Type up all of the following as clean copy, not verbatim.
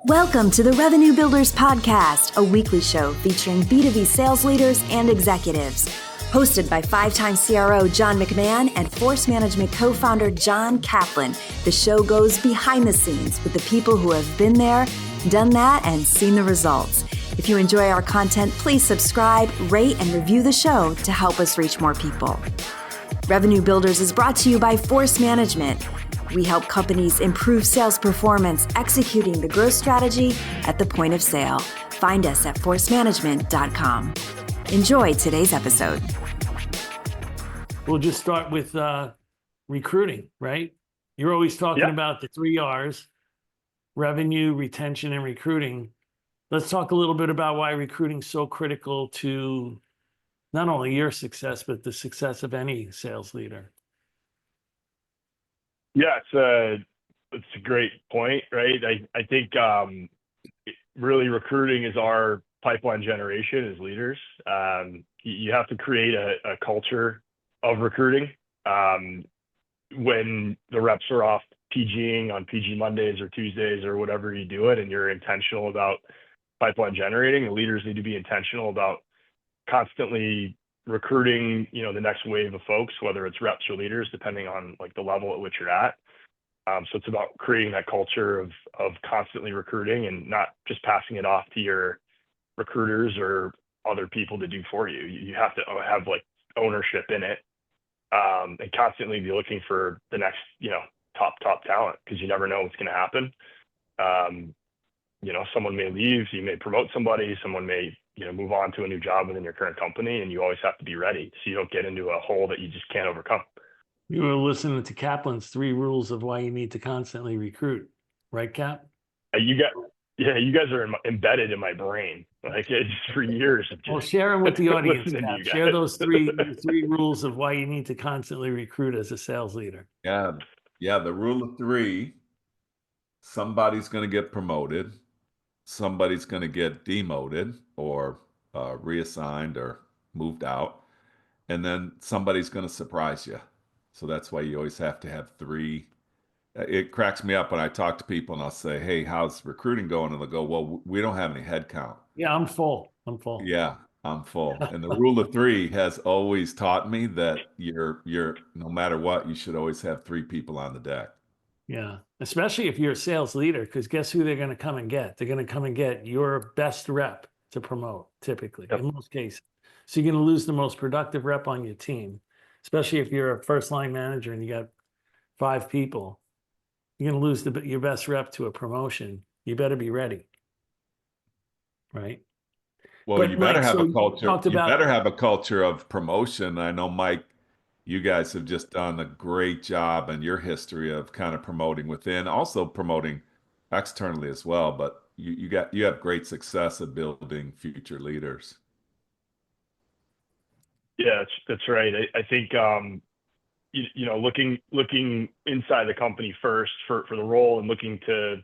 Welcome to the Revenue Builders Podcast, a weekly show featuring B2B sales leaders and executives. Hosted by five-time CRO John McMahon and Force Management co-founder John Kaplan, the show goes behind the scenes with the people who have been there, done that, and seen the results. If you enjoy our content, please subscribe, rate, and review the show to help us reach more people. Revenue Builders is brought to you by Force Management. We help companies improve sales performance, executing the growth strategy at the point of sale. Find us at forcemanagement.com. Enjoy today's episode. We'll just start with recruiting, right? You're always talking about the 3 R's: revenue, retention, and recruiting. Let's talk a little bit about why recruiting is so critical to not only your success, but the success of any sales leader. Yeah, it's a great point, right? I think really recruiting is our pipeline generation as leaders. You have to create a culture of recruiting. When the reps are off PGing on PG Mondays or Tuesdays or whatever you do it, and you're intentional about pipeline generating, the leaders need to be intentional about constantly recruiting, the next wave of folks, whether it's reps or leaders, depending on like the level at which you're at. So it's about creating that culture of constantly recruiting and not just passing it off to your recruiters or other people to do for you. You have to have like ownership in it, and constantly be looking for the next, top talent, because you never know what's going to happen. Someone may leave, you may promote somebody, someone may move on to a new job within your current company, and you always have to be ready so you don't get into a hole that you just can't overcome. You were listening to Kaplan's 3 rules of why you need to constantly recruit, right, Cap? You guys are embedded in my brain, like it's for years. Well, share them with the audience, Cap. Share those three rules of why you need to constantly recruit as a sales leader. Yeah. The rule of 3: somebody's going to get promoted, somebody's going to get demoted or reassigned or moved out, and then somebody's going to surprise you. So that's why you always have to have 3. It cracks me up when I talk to people and I'll say, "Hey, how's recruiting going?" And they'll go, "Well, we don't have any headcount." Yeah, I'm full. Yeah, I'm full. And the rule of 3 has always taught me that you're no matter what, you should always have 3 people on the deck. Yeah, especially if you're a sales leader, because guess who they're going to come and get? They're going to come and get your best rep to promote, typically, in most cases. So you're going to lose the most productive rep on your team, especially if you're a first-line manager and you got 5 people. You're going to lose your best rep to a promotion. You better be ready, right? Well, But you better Mike, have so a culture. you better have a culture of promotion. I know, Mike, you guys have just done a great job in your history of kind of promoting within, also promoting externally as well. But you have great success at building future leaders. Yeah, that's right. I think looking inside the company first for the role and looking to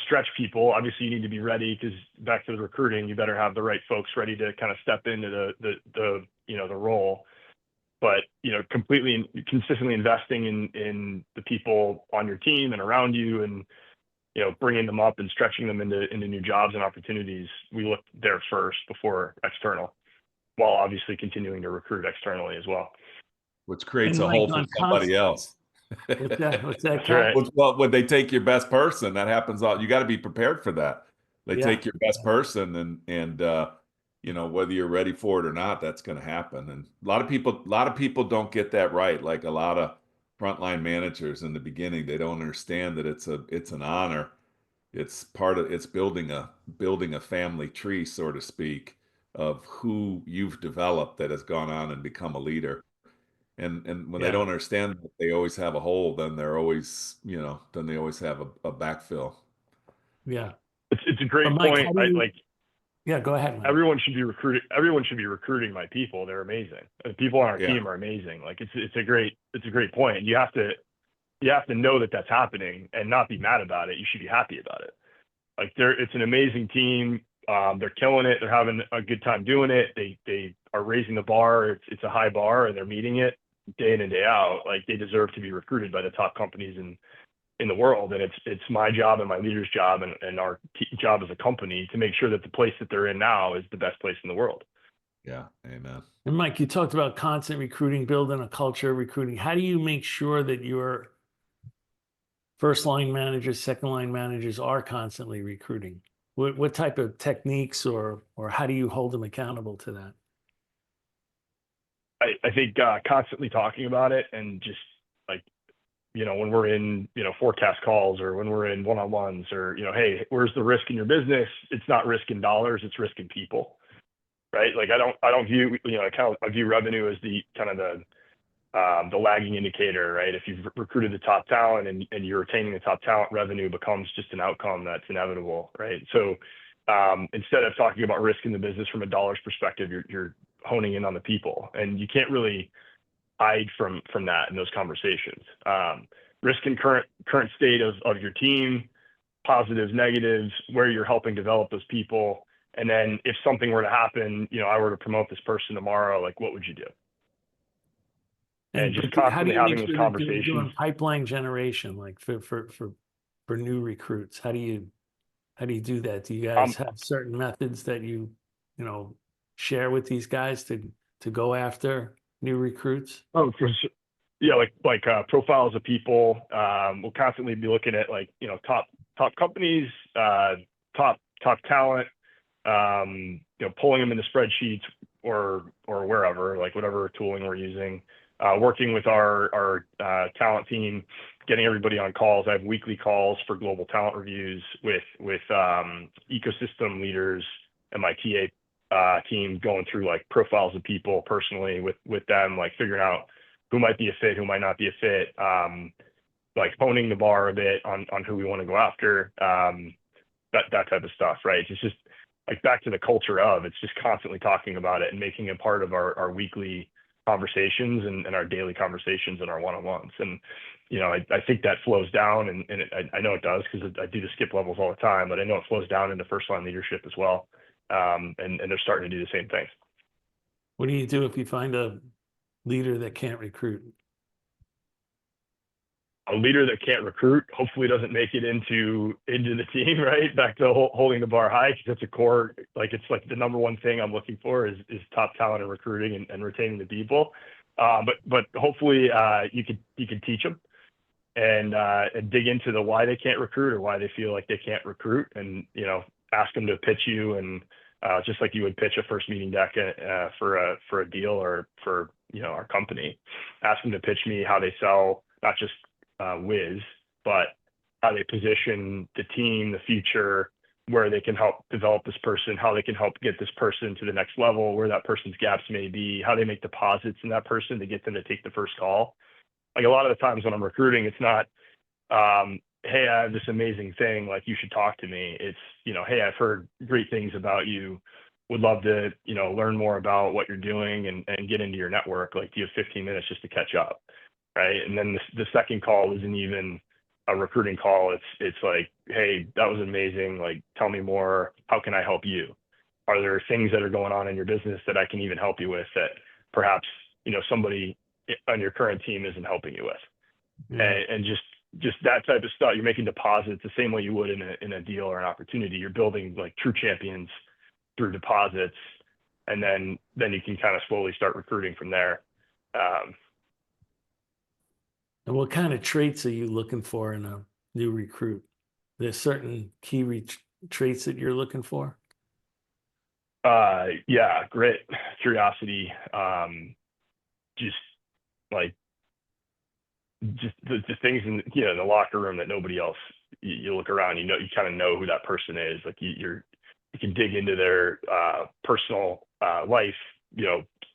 stretch people. Obviously, you need to be ready, because back to the recruiting, you better have the right folks ready to kind of step into the role. But completely and consistently investing in the people on your team and around you, and bringing them up and stretching them into new jobs and opportunities. We look there first before external, while obviously continuing to recruit externally as well. Which creates a hole for somebody else. What's that? Right. Well, when they take your best person, that happens all. You got to be prepared for that. They take your best person, and whether you're ready for it or not, that's going to happen. And a lot of people don't get that right. Like a lot of frontline managers in the beginning, they don't understand that it's an honor. It's building a family tree, so to speak, of who you've developed that has gone on and become a leader. And when they don't understand that they always have a hole, then they always have a backfill. Yeah. It's a great Mike, point. Yeah, go ahead, Mike. Everyone should be recruiting my people. They're amazing. The people on our team are amazing. Like it's a great point. You have to know that that's happening and not be mad about it. You should be happy about it. Like it's an amazing team. They're killing it. They're having a good time doing it. They are raising the bar. It's a high bar, and they're meeting it day in and day out. Like they deserve to be recruited by the top companies in in the world. And it's my job and my leader's job and our job as a company to make sure that the place that they're in now is the best place in the world. Yeah. Amen. And Mike, you talked about constant recruiting, building a culture of recruiting. How do you make sure that your first line managers, second line managers are constantly recruiting? What type of techniques or how do you hold them accountable to that? I think constantly talking about it, and just like, when we're in, forecast calls, or when we're in one-on-ones, or, hey, where's the risk in your business? It's not risk in dollars, it's risk in people, right? Like, I don't view, I view revenue as the kind of the lagging indicator, right? If you've recruited the top talent and you're retaining the top talent, revenue becomes just an outcome that's inevitable, right? So instead of talking about risk in the business from a dollars perspective, you're honing in on the people, and you can't really hide from that in those conversations. Risk in current state of your team, positives, negatives, where you're helping develop those people. And then if something were to happen, I were to promote this person tomorrow, like, what would you do? And just constantly having those conversations. Doing pipeline generation, like for new recruits, how do you do that? Do you guys have certain methods that you share with these guys to go after new recruits? Oh, for sure. Yeah, like profiles of people. We'll constantly be looking at, like, top companies, top talent, pulling them into spreadsheets or wherever, like whatever tooling we're using, working with our talent team, getting everybody on calls. I have weekly calls for global talent reviews with ecosystem leaders and my TA team, going through like profiles of people personally with them, like figuring out who might be a fit, who might not be a fit, like honing the bar a bit on who we want to go after, that type of stuff, right? It's just like back to the culture of, it's just constantly talking about it and making it part of our weekly conversations and our daily conversations and our one-on-ones. And, I think that flows down, and I know it does, because I do the skip levels all the time, but I know it flows down into first line leadership as well. And they're starting to do the same things. What do you do if you find a leader that can't recruit? A leader that can't recruit hopefully doesn't make it into the team, right? Back to holding the bar high, because that's a core, like, it's like the number one thing I'm looking for is top talent and recruiting and retaining the people. But hopefully you could teach them and dig into the why they can't recruit, or why they feel like they can't recruit, and ask them to pitch you, and just like you would pitch a first meeting deck for a deal, or for our company, ask them to pitch me how they sell, not just Wiz, but how they position the team, the future, where they can help develop this person, how they can help get this person to the next level, where that person's gaps may be, how they make deposits in that person to get them to take the first call. Like, a lot of the times when I'm recruiting, it's not, hey, I have this amazing thing, like, you should talk to me. It's, hey, I've heard great things about you, would love to, learn more about what you're doing and get into your network. Like, do you have 15 minutes just to catch up? Right. And then the second call isn't even a recruiting call. It's like, hey, that was amazing. Like, tell me more. How can I help you? Are there things that are going on in your business that I can even help you with, that perhaps, somebody on your current team isn't helping you with? Yeah. And just that type of stuff. You're making deposits the same way you would in a deal or an opportunity. You're building like true champions through deposits, and then you can kind of slowly start recruiting from there. And what kind of traits are you looking for in a new recruit? There's certain key traits that you're looking for? Yeah, grit, curiosity, just the things in the locker room that nobody else, you look around, you kind of know who that person is. Like, you can dig into their personal life,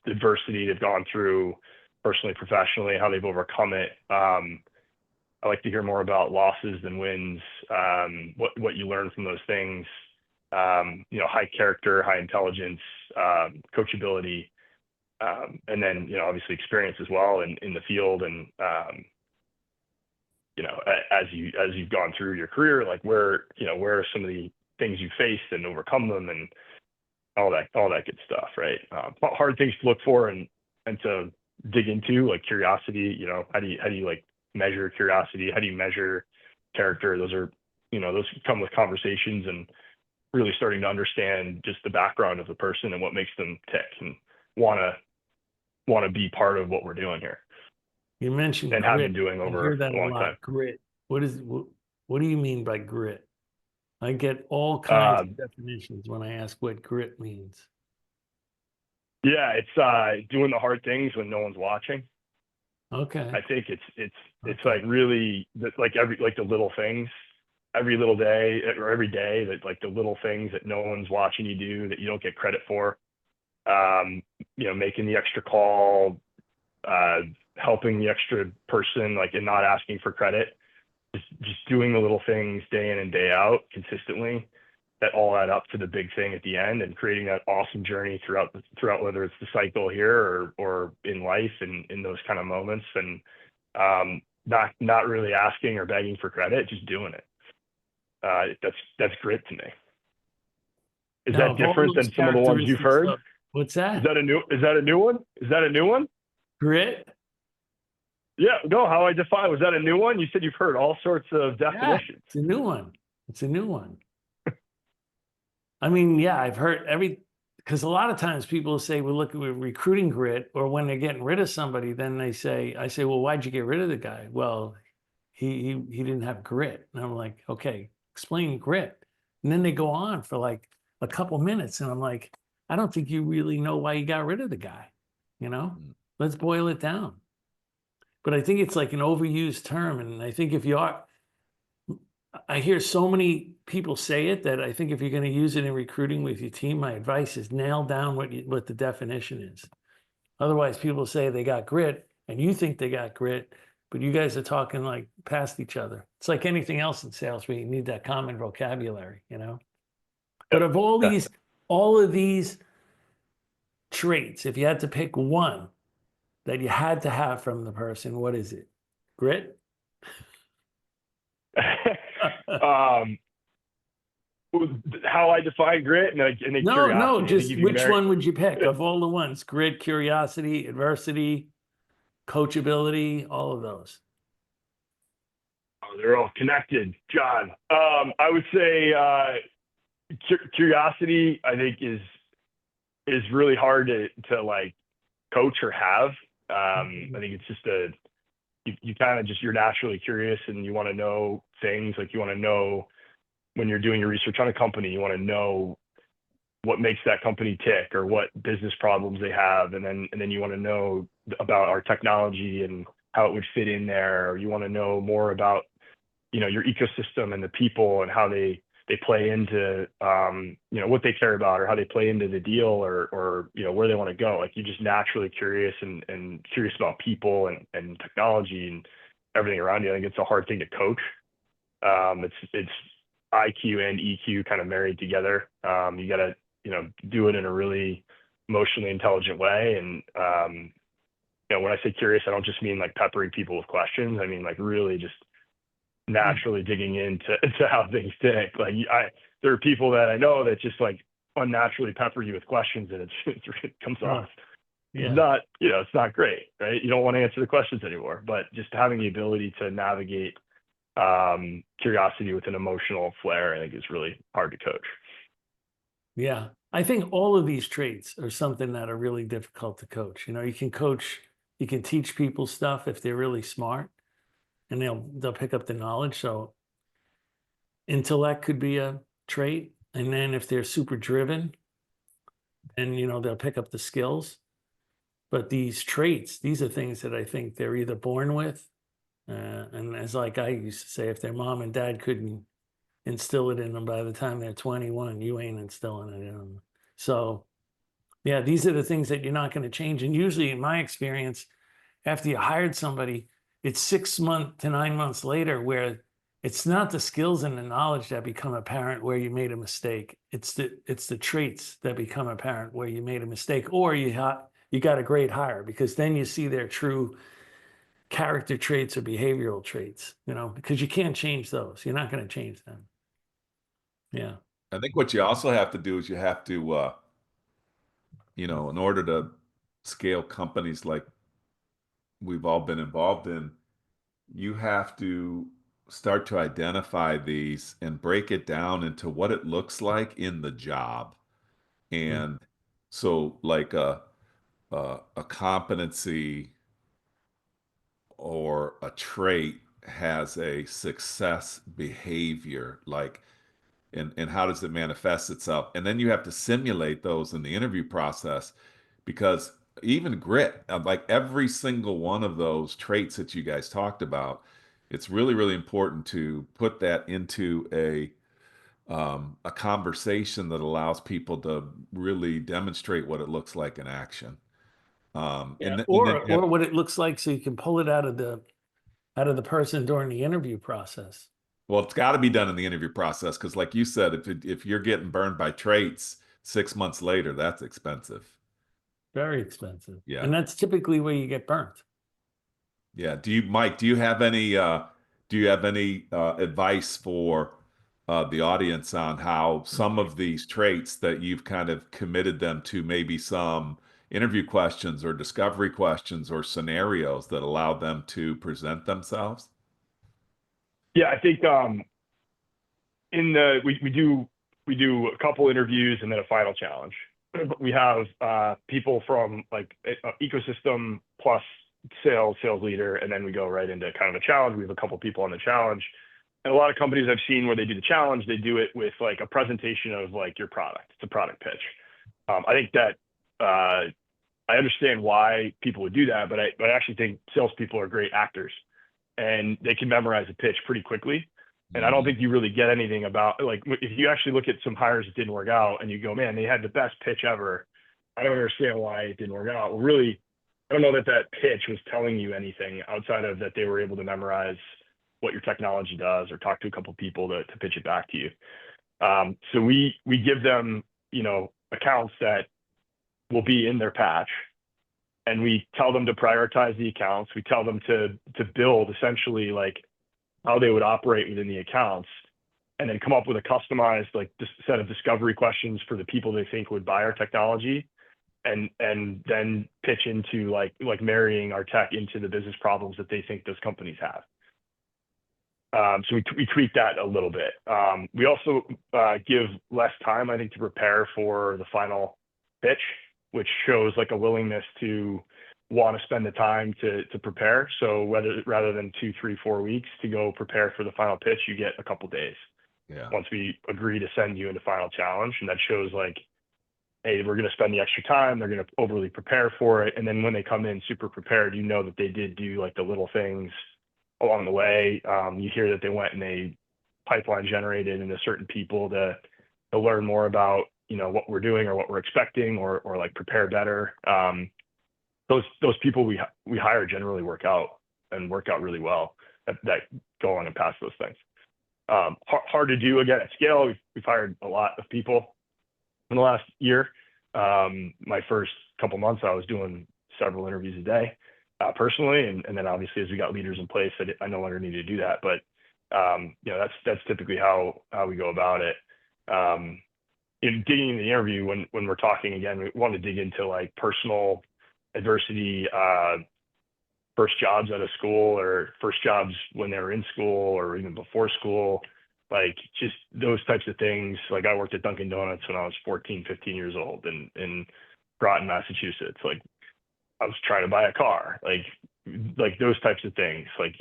adversity they've gone through, personally, professionally, how they've overcome it. I like to hear more about losses than wins, what you learn from those things, high character, high intelligence, coachability, and then, obviously experience as well in the field. And, as you've gone through your career, like, where are some of the things you faced and overcome them, and all that good stuff, right? Hard things to look for and to dig into, like curiosity. How do you like measure curiosity? How do you measure character. Those are, those come with conversations and really starting to understand just the background of the person and what makes them tick and want to be part of what we're doing here. You mentioned and grit. have been doing I over hear that a long lot. time. Grit. What do you mean by grit? I get all kinds of definitions when I ask what grit means. Yeah, it's doing the hard things when no one's watching. Okay. I think it's like really like the little things, every little day or every day, that like the little things that no one's watching you do that you don't get credit for. Making the extra call, helping the extra person, like, and not asking for credit. Just doing the little things day in and day out consistently that all add up to the big thing at the end, and creating that awesome journey throughout whether it's the cycle here or in life and in those kind of moments, and not really asking or begging for credit, just doing it. That's grit to me. Is that different than some of the ones you've heard? What's that? Is that a new one? Grit? Yeah, no, how I define, was that a new one? You said you've heard all sorts of definitions. Yeah, it's a new one. I mean, yeah, I've heard because a lot of times people say, well, look, we're recruiting grit, or when they're getting rid of somebody, then I say, well, why'd you get rid of the guy? Well, he didn't have grit. And I'm like, okay, explain grit. And then they go on for like a couple minutes. And I'm like, I don't think you really know why you got rid of the guy. Let's boil it down. But I think it's like an overused term. And I think I hear so many people say it that I think if you're going to use it in recruiting with your team, my advice is nail down what the definition is. Otherwise, people say they got grit and you think they got grit, but you guys are talking like past each other. It's like anything else in sales where you need that common vocabulary, But of all of these traits, if you had to pick one that you had to have from the person, what is it? Grit? How I define grit and curiosity. No, just which one would you pick of all the ones? Grit, curiosity, adversity, coachability, all of those. Oh, they're all connected, John. I would say curiosity, I think, is really hard to like coach or have. I think it's just you kind of you're naturally curious and you want to know things. Like, you want to know when you're doing your research on a company, you want to know what makes that company tick or what business problems they have. And then you want to know about our technology and how it would fit in there. Or you want to know more about, your ecosystem and the people and how they play into, what they care about, or how they play into the deal, or where they want to go. Like, you're just naturally curious and curious about people and technology and everything around you. I think it's a hard thing to coach. It's IQ and EQ kind of married together. You got to, do it in a really emotionally intelligent way. And, when I say curious, I don't just mean like peppering people with questions. I mean, like, really just naturally digging into how things tick. Like, there are people that I know that just like unnaturally pepper you with questions, and it comes off. Yeah. It's not great, right? You don't want to answer the questions anymore, but just having the ability to navigate curiosity with an emotional flair, I think, is really hard to coach. Yeah. I think all of these traits are something that are really difficult to coach. You can teach people stuff if they're really smart and they'll pick up the knowledge. So intellect could be a trait. And then if they're super driven, then, they'll pick up the skills. But these traits, these are things that I think they're either born with. And as like I used to say, if their mom and dad couldn't instill it in them by the time they're 21, you ain't instilling it in them. So yeah, these are the things that you're not going to change. And usually in my experience, after you hired somebody, it's 6 months to 9 months later where it's not the skills and the knowledge that become apparent where you made a mistake. It's the traits that become apparent where you made a mistake, or you got a great hire, because then you see their true character traits or behavioral traits, because you can't change those. You're not going to change them. Yeah. I think what you also have to do is you have to, in order to scale companies like we've all been involved in, you have to start to identify these and break it down into what it looks like in the job. And so like a competency or a trait has a success behavior, like, and how does it manifest itself? And then you have to simulate those in the interview process, because even grit, like every single one of those traits that you guys talked about, it's really, really important to put that into a conversation that allows people to really demonstrate what it looks like in action. Yeah, And then you have, or what it looks like, so you can pull it out of the person during the interview process. well, it's got to be done in the interview process, because, like you said, if you're getting burned by traits 6 months later, that's expensive. Very expensive. Yeah. And that's typically where you get burnt. Yeah. Mike, do you have any advice for the audience on how some of these traits that you've kind of committed them to, maybe some interview questions or discovery questions or scenarios that allow them to present themselves? Yeah, I think we do a couple interviews and then a final challenge. We have people from like ecosystem plus sales leader, and then we go right into kind of a challenge. We have a couple people on the challenge, and a lot of companies I've seen where they do the challenge, they do it with like a presentation of like your product. It's a product pitch. I think that I understand why people would do that, but I actually think salespeople are great actors, and they can memorize a pitch pretty quickly. And I don't think you really get anything about, like, if you actually look at some hires that didn't work out and you go, man, they had the best pitch ever. I don't understand why it didn't work out. Well, really, I don't know that that pitch was telling you anything outside of that they were able to memorize what your technology does or talk to a couple of people to pitch it back to you. So we give them, accounts that will be in their patch, and we tell them to prioritize the accounts. We tell them to build essentially like how they would operate within the accounts, and then come up with a customized like set of discovery questions for the people they think would buy our technology, and then pitch into like marrying our tech into the business problems that they think those companies have. So we tweak that a little bit. We also give less time, I think, to prepare for the final pitch, which shows like a willingness to want to spend the time to prepare. So rather than 2, 3, 4 weeks to go prepare for the final pitch, you get a couple days. Yeah. Once we agree to send you into final challenge, and that shows like, hey, we're going to spend the extra time. They're going to overly prepare for it, and then when they come in super prepared, that they did do like the little things along the way. You hear that they went and they pipeline generated into certain people to learn more about what we're doing or what we're expecting, or like prepare better. Those people we hire generally work out really well that go on and pass those things. Hard to do again at scale. We've hired a lot of people in the last year. My first couple months, I was doing several interviews a day personally, and then obviously as we got leaders in place, I no longer need to do that. But that's typically how we go about it. In digging in the interview, when we're talking again, we want to dig into like personal adversity, first jobs out of school, or first jobs when they were in school or even before school, like just those types of things. Like I worked at Dunkin' Donuts when I was 14, 15 years old in Groton, Massachusetts. Like I was trying to buy a car, like those types of things, like,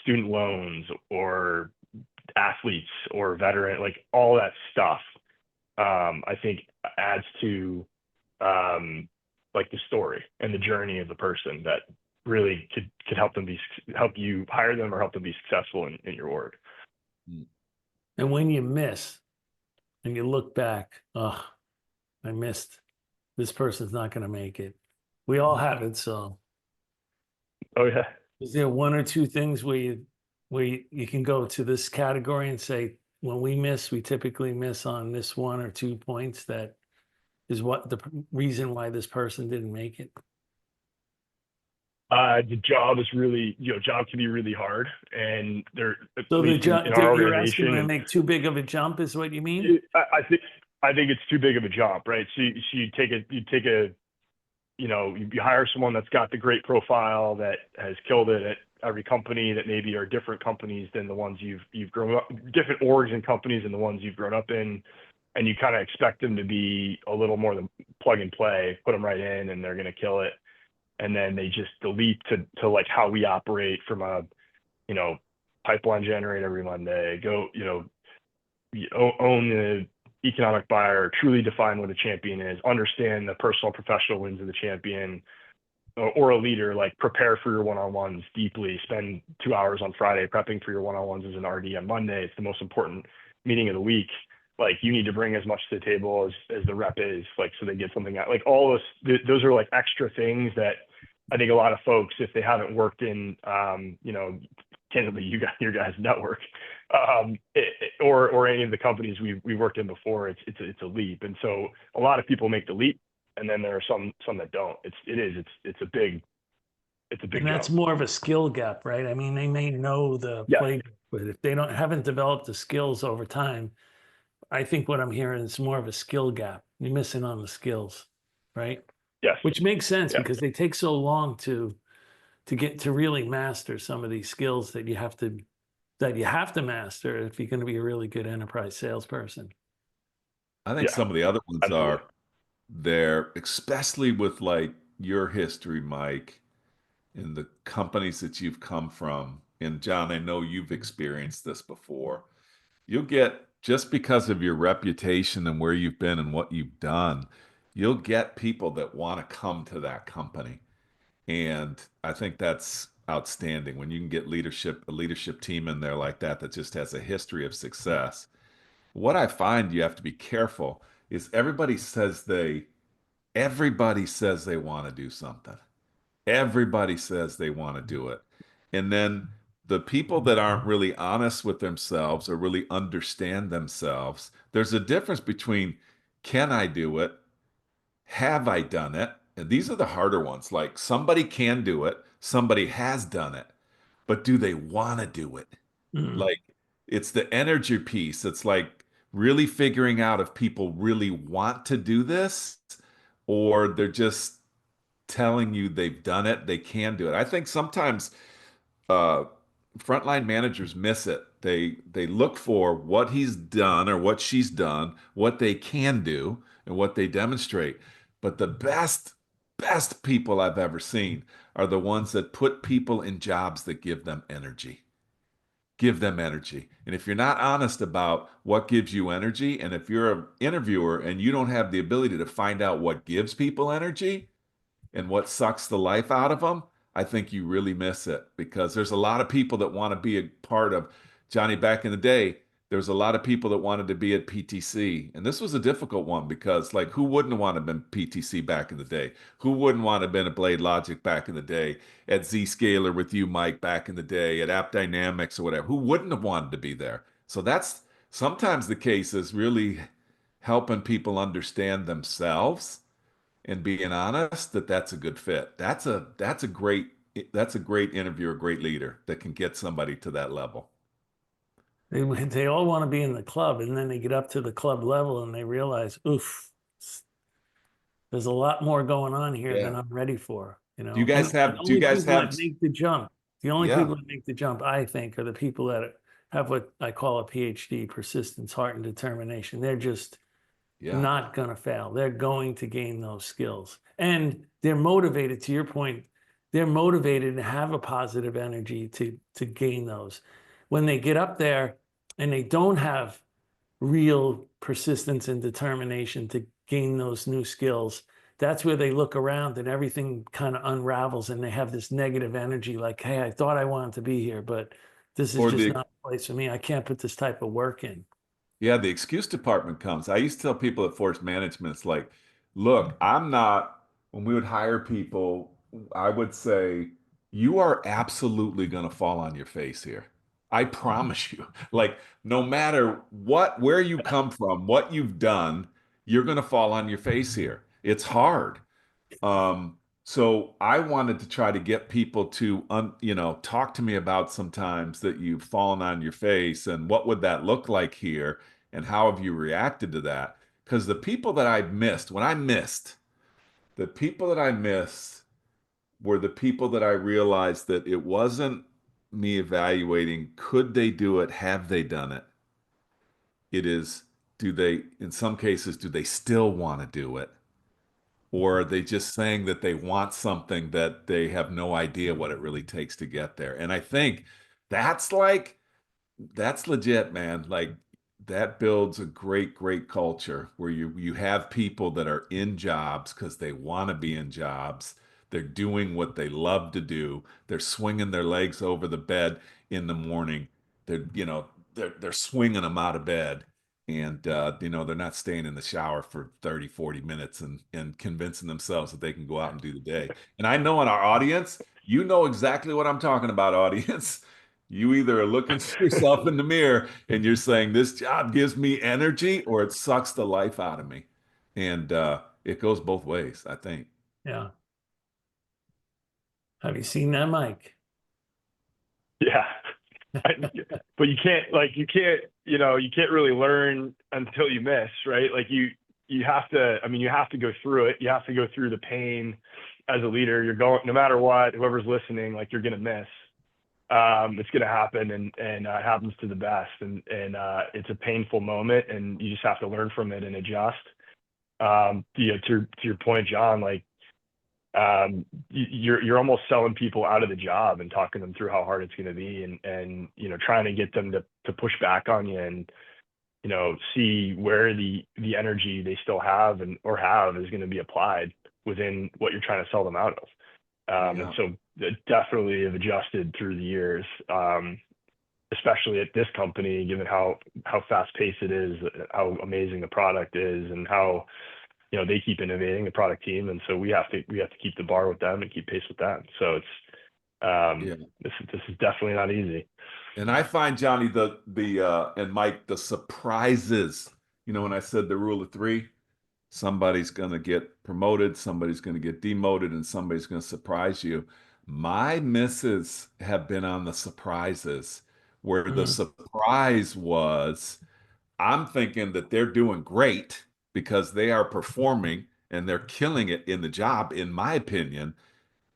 student loans or athletes or veteran, like all that stuff, I think adds to, like the story and the journey of the person that really could help you hire them or help them be successful in your org. And when you miss and you look back, oh, I missed, this person's not going to make it. We all have it. So, oh yeah. Is there one or two things where you can go to this category and say, when we miss, we typically miss on this 1 or 2 points, that is what the reason why this person didn't make it? The job is really, job can be really hard, and so the job, you're asking them to and make too big of a jump, is what you mean? I think it's too big of a jump, right? So you take you hire someone that's got the great profile, that has killed it at every company, that maybe are different companies than the ones you've grown up, different orgs and companies than the ones you've grown up in. And you kind of expect them to be a little more than plug and play, put them right in and they're going to kill it. And then they just delete to like how we operate from a, pipeline generate every Monday, go, own the economic buyer, truly define what a champion is, understand the personal professional wins of the champion, or a leader, like prepare for your one-on-ones deeply, spend 2 hours on Friday prepping for your one-on-ones as an RD on Monday. It's the most important meeting of the week. Like you need to bring as much to the table as the rep is, like, so they get something out. Like all those are like extra things that I think a lot of folks, if they haven't worked in, candidly, your guys' network, or any of the companies we worked in before, it's a leap. And so a lot of people make the leap, and then there are some that don't. It's a big And that's jump. more of a skill gap, right? I mean, they may know the playbook, but if they haven't developed the skills over time, I think what I'm hearing is more of a skill gap. You're missing on the skills, right? Yes. Which makes sense because they take so long to get to really master some of these skills that you have to master if you're going to be a really good enterprise salesperson. I think some of the other ones Absolutely. are there, especially with like your history, Mike, in the companies that you've come from. And John, I know you've experienced this before. You'll get, just because of your reputation and where you've been and what you've done, you'll get people that want to come to that company. And I think that's outstanding when you can get a leadership team in there like that that just has a history of success. What I find you have to be careful is everybody says they want to do something. Everybody says they want to do it. And then the people that aren't really honest with themselves or really understand themselves, there's a difference between can I do it? Have I done it? And these are the harder ones. Like somebody can do it, somebody has done it, but do they want to do it? Like it's the energy piece. It's like really figuring out if people really want to do this or they're just telling you they've done it, they can do it. I think sometimes uh, frontline managers miss it. They look for what he's done or what she's done, what they can do, and what they demonstrate. But the best people I've ever seen are the ones that put people in jobs that give them energy. Give them energy. And if you're not honest about what gives you energy, and if you're an interviewer and you don't have the ability to find out what gives people energy, and what sucks the life out of them, I think you really miss it because there's a lot of people that want to be a part of Johnny back in the day. There's a lot of people that wanted to be at PTC. And this was a difficult one because like who wouldn't want to have been PTC back in the day? Who wouldn't want to have been at Blade Logic back in the day? At Zscaler with you, Mike, back in the day, at App Dynamics or whatever? Who wouldn't have wanted to be there? So that's sometimes the case is really helping people understand themselves and being honest that that's a good fit. That's a great interviewer, a great leader that can get somebody to that level. They all want to be in the club, and then they get up to the club level and they realize, oof, there's a lot more going on here than I'm ready for. Do you guys And the have, do you only guys people that have, make the jump, the only yeah, people that make the jump, I think, are the people that have what I call a PhD, persistence, heart, and determination. They're just yeah, not going to fail. They're going to gain those skills. And they're motivated, to your point, they're motivated to have a positive energy to gain those. When they get up there and they don't have real persistence and determination to gain those new skills, that's where they look around and everything kind of unravels and they have this negative energy like, hey, I thought I wanted to be here, but this is or just the not a place for me. I can't put this type of work in. Yeah, the excuse department comes. I used to tell people at Force Management, it's like, look, I'm not, when we would hire people, I would say, you are absolutely going to fall on your face here. I promise you. Like, no matter where you come from, what you've done, you're going to fall on your face here. It's hard. So I wanted to try to get people to, talk to me about sometimes that you've fallen on your face and what would that look like here and how have you reacted to that? Because the people that I've missed, when I missed, the people that I missed were the people that I realized that it wasn't me evaluating, could they do it? Have they done it? It is, do they, in some cases, do they still want to do it? Or are they just saying that they want something that they have no idea what it really takes to get there? And I think that's like, that's legit, man. Like that builds a great, great culture where you have people that are in jobs because they want to be in jobs. They're doing what they love to do. They're swinging their legs over the bed in the morning. They're swinging them out of bed. And they're not staying in the shower for 30, 40 minutes and convincing themselves that they can go out and do the day. And I know in our audience, you know exactly what I'm talking about, audience. You either are looking at yourself in the mirror and you're saying, this job gives me energy, or it sucks the life out of me. And it goes both ways, I think. Yeah. Have you seen that, Mike? Yeah. But you can't really learn until you miss, right? Like you have to go through it. You have to go through the pain as a leader. You're going, no matter what, whoever's listening, like you're going to miss. It's going to happen, and it happens to the best. And it's a painful moment, and you just have to learn from it and adjust. To your point, John, like, you're almost selling people out of the job and talking them through how hard it's going to be, and trying to get them to push back on you, and see where the energy they still have is going to be applied within what you're trying to sell them out of. And so definitely have adjusted through the years, especially at this company, given how fast paced it is, how amazing the product is, and how they keep innovating, the product team. And so we have to keep the bar with them and keep pace with them. So it's this is definitely not easy. And I find, Johnny, and Mike, the surprises, when I said the rule of three, somebody's going to get promoted, somebody's going to get demoted, and somebody's going to surprise you. My misses have been on the surprises, where the surprise was, I'm thinking that they're doing great because they are performing and they're killing it in the job, in my opinion.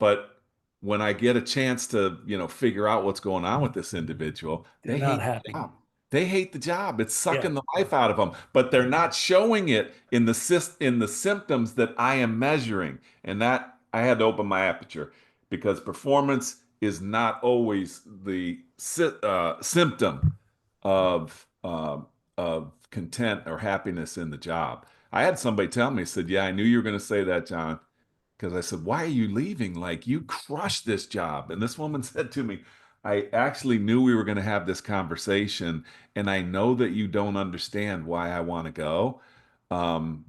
But when I get a chance to, figure out what's going on with this individual, They're they not hate happy. the job. They hate the job. It's sucking the life out of them, but they're not showing it in the symptoms that I am measuring. And that I had to open my aperture, because performance is not always the symptom of content or happiness in the job. I had somebody tell me, said, "Yeah, I knew you were going to say that, John." Because I said, "Why are you leaving? Like, you crushed this job." And this woman said to me, "I actually knew we were going to have this conversation, and I know that you don't understand why I want to go,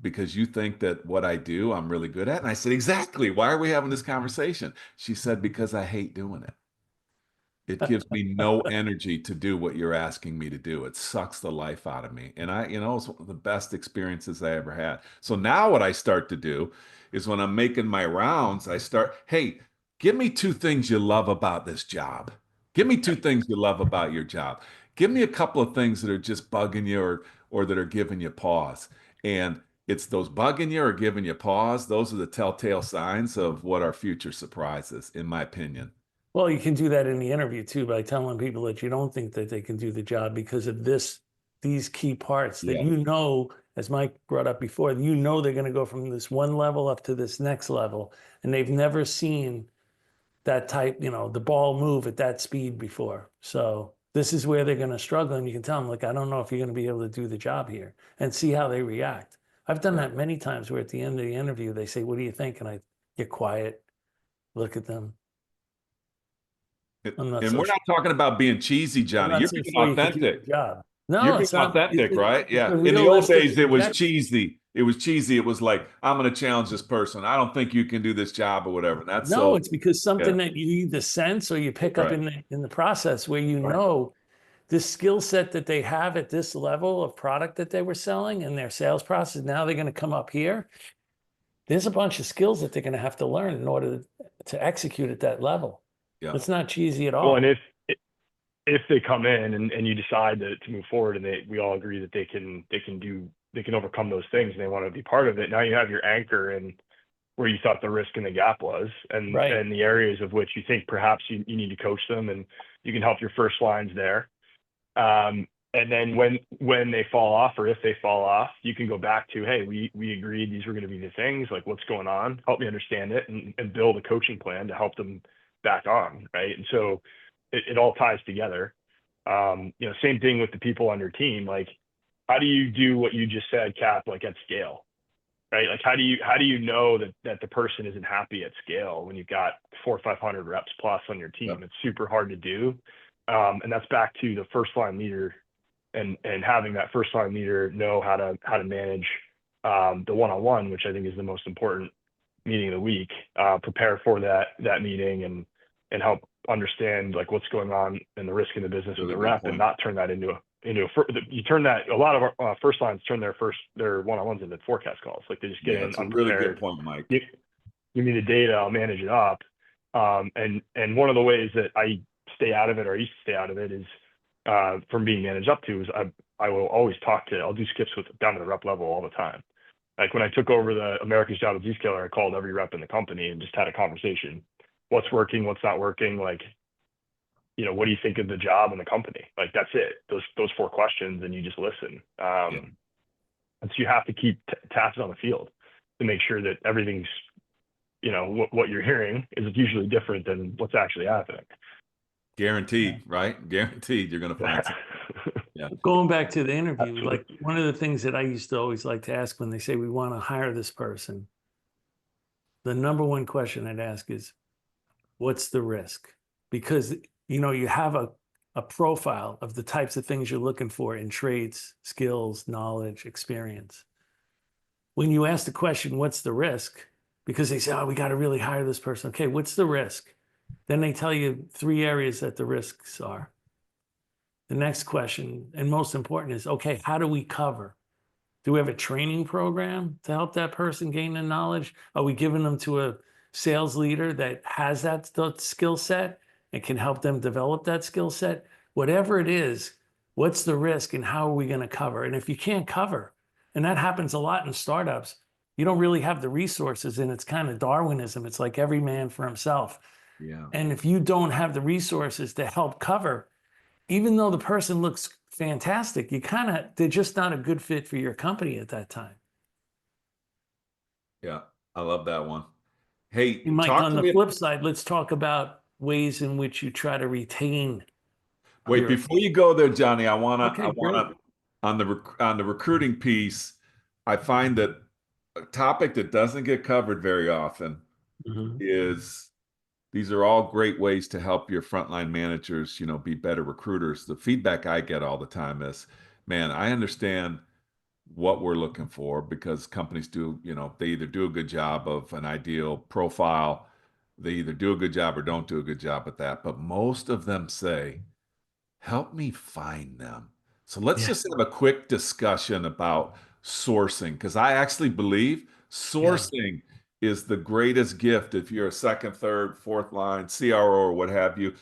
because you think that what I do, I'm really good at." And I said, "Exactly. Why are we having this conversation?" She said, "Because I hate doing it. It gives me no energy to do what you're asking me to do. It sucks the life out of me." And it's one of the best experiences I ever had. So now what I start to do is, when I'm making my rounds, I start, "Hey, give me two things you love about this job. Give me two things you love about your job. Give me a couple of things that are just bugging you, or that are giving you pause." And it's those bugging you or giving you pause. Those are the telltale signs of what our future surprises, in my opinion. Well, you can do that in the interview too, by telling people that you don't think that they can do the job because of these key parts that, as Mike brought up before, they're going to go from this one level up to this next level, and they've never seen that type, the ball move at that speed before. So this is where they're going to struggle, and you can tell them, like, I don't know if you're going to be able to do the job here, and see how they react. I've done that many times, where at the end of the interview, they say, "What do you think?" And I get quiet, look at them. And we're not talking about being cheesy, Johnny. You're being authentic. Job. You're No, being it's not. authentic, right? Yeah. In the old days, it was cheesy. It was cheesy. It was like, "I'm going to challenge this person. I don't think you can do this job," or whatever. And that's it's because something that you either sense or you pick up in the process, where this skill set that they have at this level of product that they were selling in their sales process. Now they're going to come up here. There's a bunch of skills that they're going to have to learn in order to execute at that level. Yeah. It's not cheesy at all. Well, and if they come in and you decide to move forward, and we all agree that they can overcome those things, and they want to be part of it, now you have your anchor in where you thought the risk and the gap was, and Right. and the areas of which you think perhaps you need to coach them, and you can help your first lines there. And then when they fall off, or if they fall off, you can go back to, hey, we agreed these were going to be the things, like what's going on, help me understand it, and build a coaching plan to help them back on, right? And so it all ties together. Same thing with the people on your team. Like, how do you do what you just said, Cap, like at scale, right? Like, how do you know that the person isn't happy at scale when you've got 400 or 500 reps plus on your team? Yep. It's super hard to do. And that's back to the first line leader, and having that first line leader know how to manage the one-on-one, which I think is the most important meeting of the week. Prepare for that meeting and help understand like what's going on and the risk in the business with the rep, and not turn that into a lot of our first lines turn their one-on-ones into forecast calls. Like, they just get in unprepared. That's a really good point, Mike. Give me the data, I'll manage it up. And one of the ways that I stay out of it, or I used to stay out of it, is from being managed up to, is I will always I'll do skips down to the rep level all the time. Like, when I took over the America's Job of Zscaler, I called every rep in the company and just had a conversation. What's working, what's not working? Like, what do you think of the job and the company? Like, that's it. Those 4 questions, and you just listen. And so you have to keep tabs on the field to make sure that everything's, what you're hearing is usually different than what's actually happening. Guaranteed, right? Guaranteed you're going to find something. Yeah. Going back to the interview, Absolutely. like one of the things that I used to always like to ask when they say we want to hire this person, the number one question I'd ask is, what's the risk? Because, you have a profile of the types of things you're looking for in traits, skills, knowledge, experience. When you ask the question, what's the risk? Because they say, oh, we got to really hire this person. Okay, what's the risk? Then they tell you 3 areas that the risks are. The next question, and most important, is, okay, how do we cover? Do we have a training program to help that person gain the knowledge? Are we giving them to a sales leader that has that skill set and can help them develop that skill set? Whatever it is, what's the risk and how are we going to cover? And if you can't cover, and that happens a lot in startups, you don't really have the resources, and it's kind of Darwinism. It's like every man for himself. Yeah. And if you don't have the resources to help cover, even though the person looks fantastic, they're just not a good fit for your company at that time. Yeah. I love that one. Hey, Mike, talk on to the me. flip side, let's talk about ways in which you try to retain. Wait, before you go there, Johnny, I wanna Great. on the recruiting piece, I find that a topic that doesn't get covered very often is, these are all great ways to help your frontline managers, be better recruiters. The feedback I get all the time is, man, I understand what we're looking for, because companies do, they either do a good job of an ideal profile, they either do a good job or don't do a good job at that. But most of them say, help me find them. So let's just have a quick discussion about sourcing, because I actually believe sourcing is the greatest gift. If you're a second, third, fourth line CRO or what have you,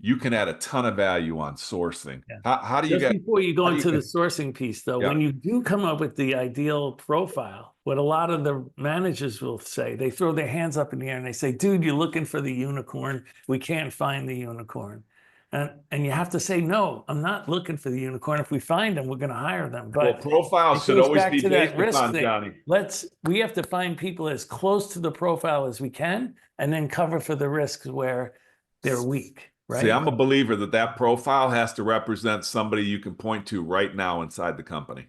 you can add a ton of value on sourcing. How do you Just get? before you go into the sourcing piece, though, Yeah. when you do come up with the ideal profile, what a lot of the managers will say, they throw their hands up in the air and they say, dude, you're looking for the unicorn. We can't find the unicorn. And you have to say, no, I'm not looking for the unicorn. If we find them, we're going to hire them. But profiles it should goes always back be to that based risk upon, thing. Johnny. We have to find people as close to the profile as we can, and then cover for the risks where they're weak. Right? See, I'm a believer that profile has to represent somebody you can point to right now inside the company.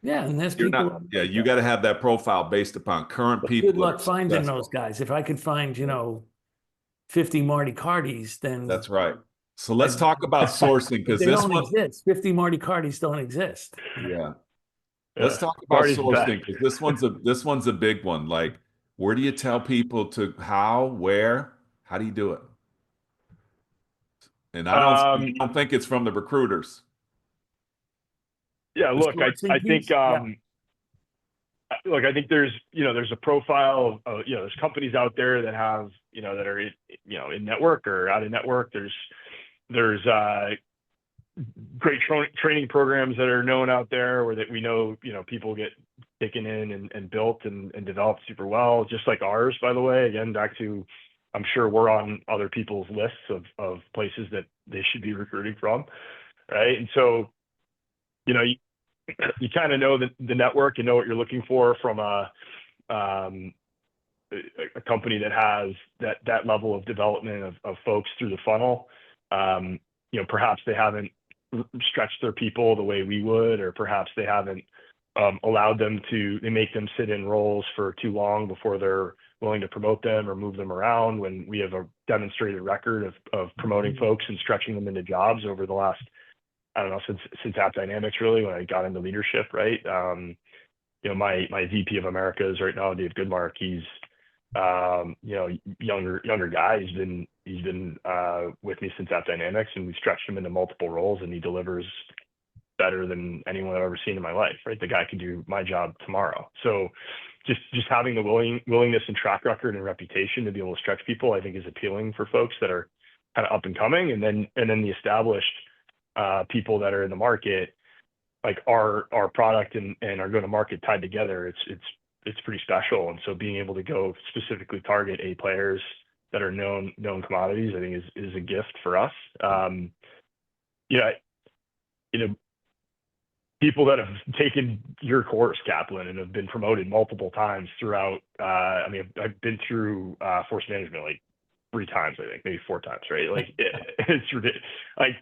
Yeah, and there's You're people. not, you got to have that profile based upon current But people. good luck finding those guys. If I could find, 50 Marty Cardis, then That's right. So let's talk about sourcing, because they this don't one, exist. 50 Marty Cardis don't exist. yeah. Let's talk about Marty's sourcing, back. because this one's a big one. Like, where do you tell people to where, how do you do it? And I don't think it's from the recruiters. Yeah, look, I think look, I think there's a profile of, there's companies out there that have, that are, in network or out of network. There's great training programs that are known out there, where that we know, people get taken in and built and developed super well, just like ours, by the way. Again, back to, I'm sure we're on other people's lists of places that they should be recruiting from, right? And so, you know, you kind of know the network, you know what you're looking for from a company that has that level of development of folks through the funnel. You know, perhaps they haven't stretched their people the way we would, or perhaps they haven't allowed them to, they make them sit in roles for too long before they're willing to promote them or move them around, when we have a demonstrated record of promoting folks and stretching them into jobs over the last, I don't know, since App Dynamics, really, when I got into leadership, right? You know, my VP of Americas right now, Dave Goodmark, he's you know, younger guy. He's been with me since App Dynamics, and we stretched him into multiple roles, and he delivers better than anyone I've ever seen in my life, right? The guy can do my job tomorrow. So just having the willingness and track record and reputation to be able to stretch people, I think, is appealing for folks that are kind of up and coming. And then the established people that are in the market, like our product and our go-to-market tied together, it's pretty special. And so being able to go specifically target A players that are known commodities, I think is a gift for us. Yeah, you know, people that have taken your course, Kaplan, and have been promoted multiple times throughout. I mean, I've been through force management like 3 times, I think, maybe 4 times, right? Like it's ridiculous. Like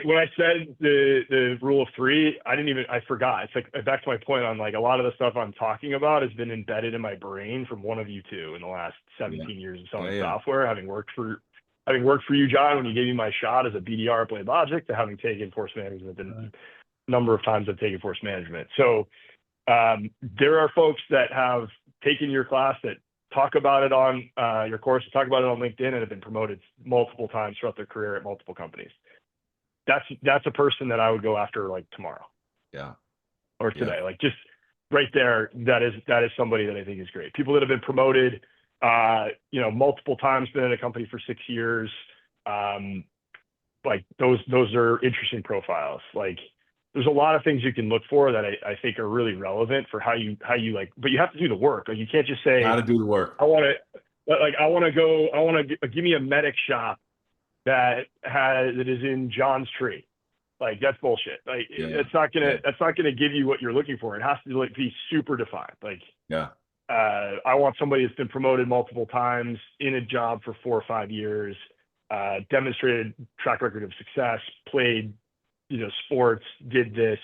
when I said the rule of 3, I forgot. It's like, back to my point on, like, a lot of the stuff I'm talking about has been embedded in my brain from one of you two in the last 17 years of selling software, having worked for you, John, when you gave me my shot as a BDR at Blade Logic, to having taken force management and number of times I've taken force management. So there are folks that have taken your class, that talk about it on your course, talk about it on LinkedIn, and have been promoted multiple times throughout their career at multiple companies. That's a person that I would go after, like, tomorrow. Yeah. Or today. Yeah. Like, just right there, that is somebody that I think is great. People that have been promoted, you know, multiple times, been in a company for 6 years. Like those are interesting profiles. Like, there's a lot of things you can look for that I think are really relevant for how you like, but you have to do the work. Like, you can't just say, how to do the work. I want to give me a medic shop that is in John's tree. Like, that's bullshit. Like, it's not gonna give you what you're looking for. It has to, like, be super defined. Like, I want somebody that's been promoted multiple times, in a job for 4 or 5 years, demonstrated track record of success, played, you know, sports, did this,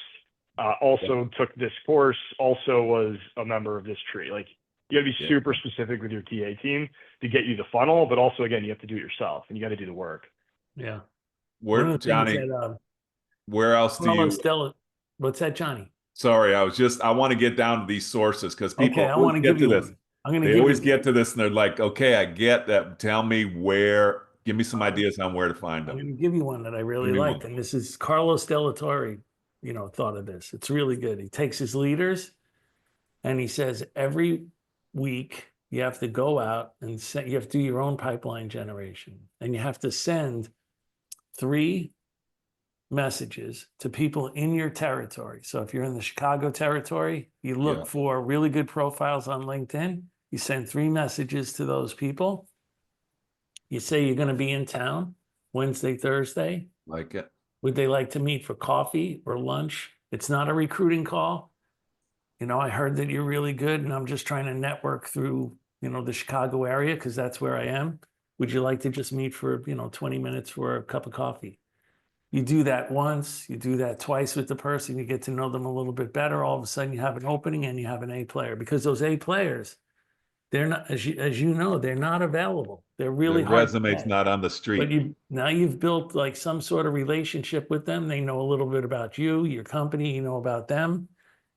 also took this course, also was a member of this tree. Like, you gotta be super specific with your TA team to get you the funnel, but also, again, you have to do it yourself, and you got to do the work. Yeah. Where, Johnny, where else do you? What's that, Johnny? Sorry, I want to get down to these sources, because people always get to this. They always get to this, and they're like, okay, I get that. Tell me where. Give me some ideas on where to find them. I'm going to give you one that I really like, and this is Carlos Delatorre, you know, thought of this. It's really good. He takes his leaders, and he says every week you have to go out and you have to do your own pipeline generation, and you have to send 3 messages to people in your territory. So if you're in the Chicago territory, you look for really good profiles on LinkedIn. You send 3 messages to those people. You say you're going to be in town Wednesday, Thursday. Like it. Would they like to meet for coffee or lunch? It's not a recruiting call. You know, I heard that you're really good, and I'm just trying to network through, you know, the Chicago area, because that's where I am. Would you like to just meet for, you know, 20 minutes for a cup of coffee? You do that once, you do that twice with the person, you get to know them a little bit better. All of a sudden you have an opening and you have an A player, because those A players, they're not, as you know, they're not available. They're really hard. Resume's not on the street. But now you've built like some sort of relationship with them. They know a little bit about you, your company, you know about them.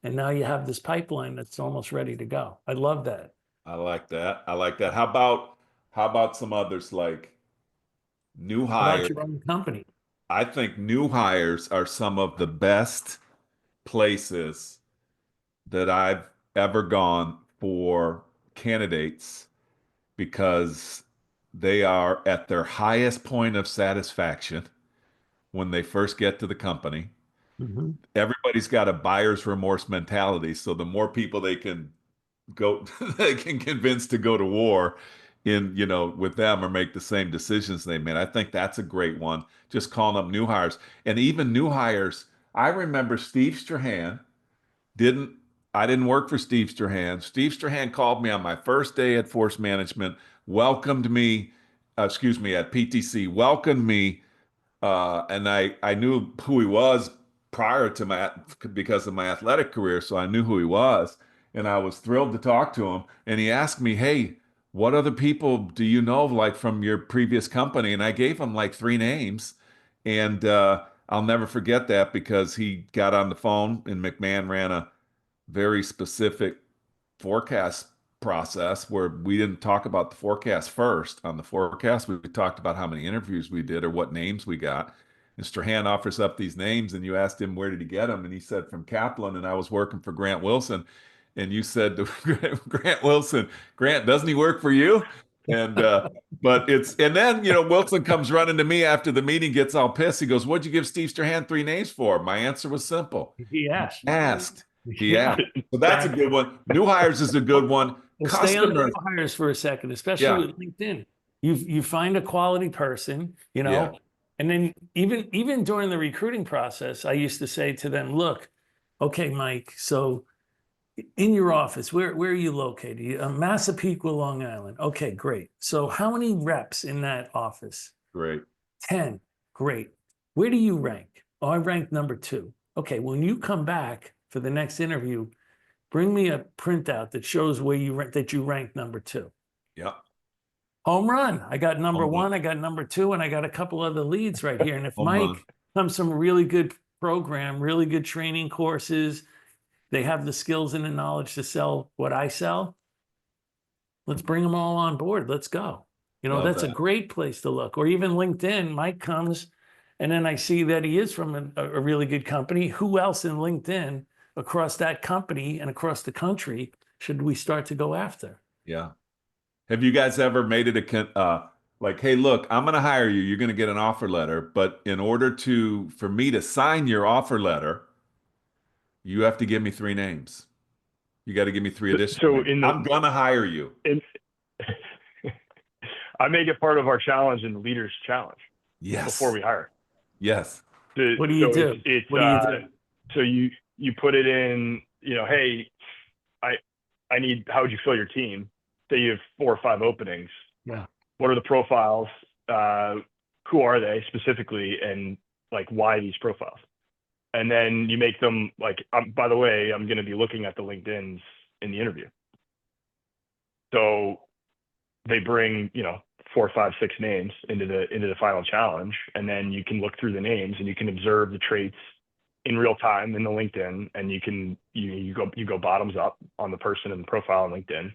And now you have this pipeline that's almost ready to go. I love that. I like that. How about some others, like new hires? About your own company. I think new hires are some of the best places that I've ever gone for candidates, because they are at their highest point of satisfaction when they first get to the company. Everybody's got a buyer's remorse mentality. So the more people they can go, they can convince to go to war with them or make the same decisions they made. I think that's a great one. Just calling up new hires, and even new hires. I remember Steve Strahan didn't, I didn't work for Steve Strahan. Steve Strahan called me on my first day at Force Management, welcomed me, at PTC, welcomed me, and I knew who he was prior to because of my athletic career, so I knew who he was, and I was thrilled to talk to him. And he asked me, "Hey, what other people do you know, like from your previous company?" And I gave him like three names, and I'll never forget that because he got on the phone, and McMahon ran a very specific forecast process where we didn't talk about the forecast first. On the forecast, we talked about how many interviews we did or what names we got. And Strahan offers up these names, and you asked him where did he get them, and he said from Kaplan, and I was working for Grant Wilson. And you said to Grant Wilson, "Grant, doesn't he work for you?" And and then Wilson comes running to me after the meeting, gets all pissed. He goes, "What'd you give Steve Strahan three names for?" My answer was simple. He asked. He asked. So that's a good one. New hires is a good one. Well, stay on the Customers. new hires for a second, especially with LinkedIn. You find a quality person, Yeah. and then even during the recruiting process, I used to say to them, "Look, okay, Mike, so in your office, where are you located? Massapequa, Long Island. Okay, great. So how many reps in that office? Great. 10. Great. Where do you rank? Oh, I rank number 2. Okay, when you come back for the next interview, bring me a printout that shows where you rank number 2. Yeah. Home run. I got number Home run. 1, I got number 2, and I got a couple other leads right here. And if Home Mike run. comes from a really good program, really good training courses, they have the skills and the knowledge to sell what I sell, let's bring them all on board. Let's go. Love That's a that. great place to look. Or even LinkedIn, Mike comes, and then I see that he is from a really good company. Who else in LinkedIn across that company and across the country should we start to go after? Yeah. Have you guys ever made it like, "Hey, look, I'm going to hire you. You're going to get an offer letter, but in order for me to sign your offer letter, you have to give me three names. You got to give me three additional names. I'm going to hire you." I make it part of our challenge in the leaders challenge. Yes. Before we hire. Yes. What do you do? What do you do? So you put it in, hey, I need, how would you fill your team? Say you have 4 or 5 openings. Yeah. What are the profiles? Who are they specifically? And like, why these profiles? And then you make them like, by the way, I'm going to be looking at the LinkedIns in the interview. So they bring, 4, 5, 6 names into the final challenge. And then you can look through the names and you can observe the traits in real time in the LinkedIn. And you go bottoms up on the person and the profile on LinkedIn.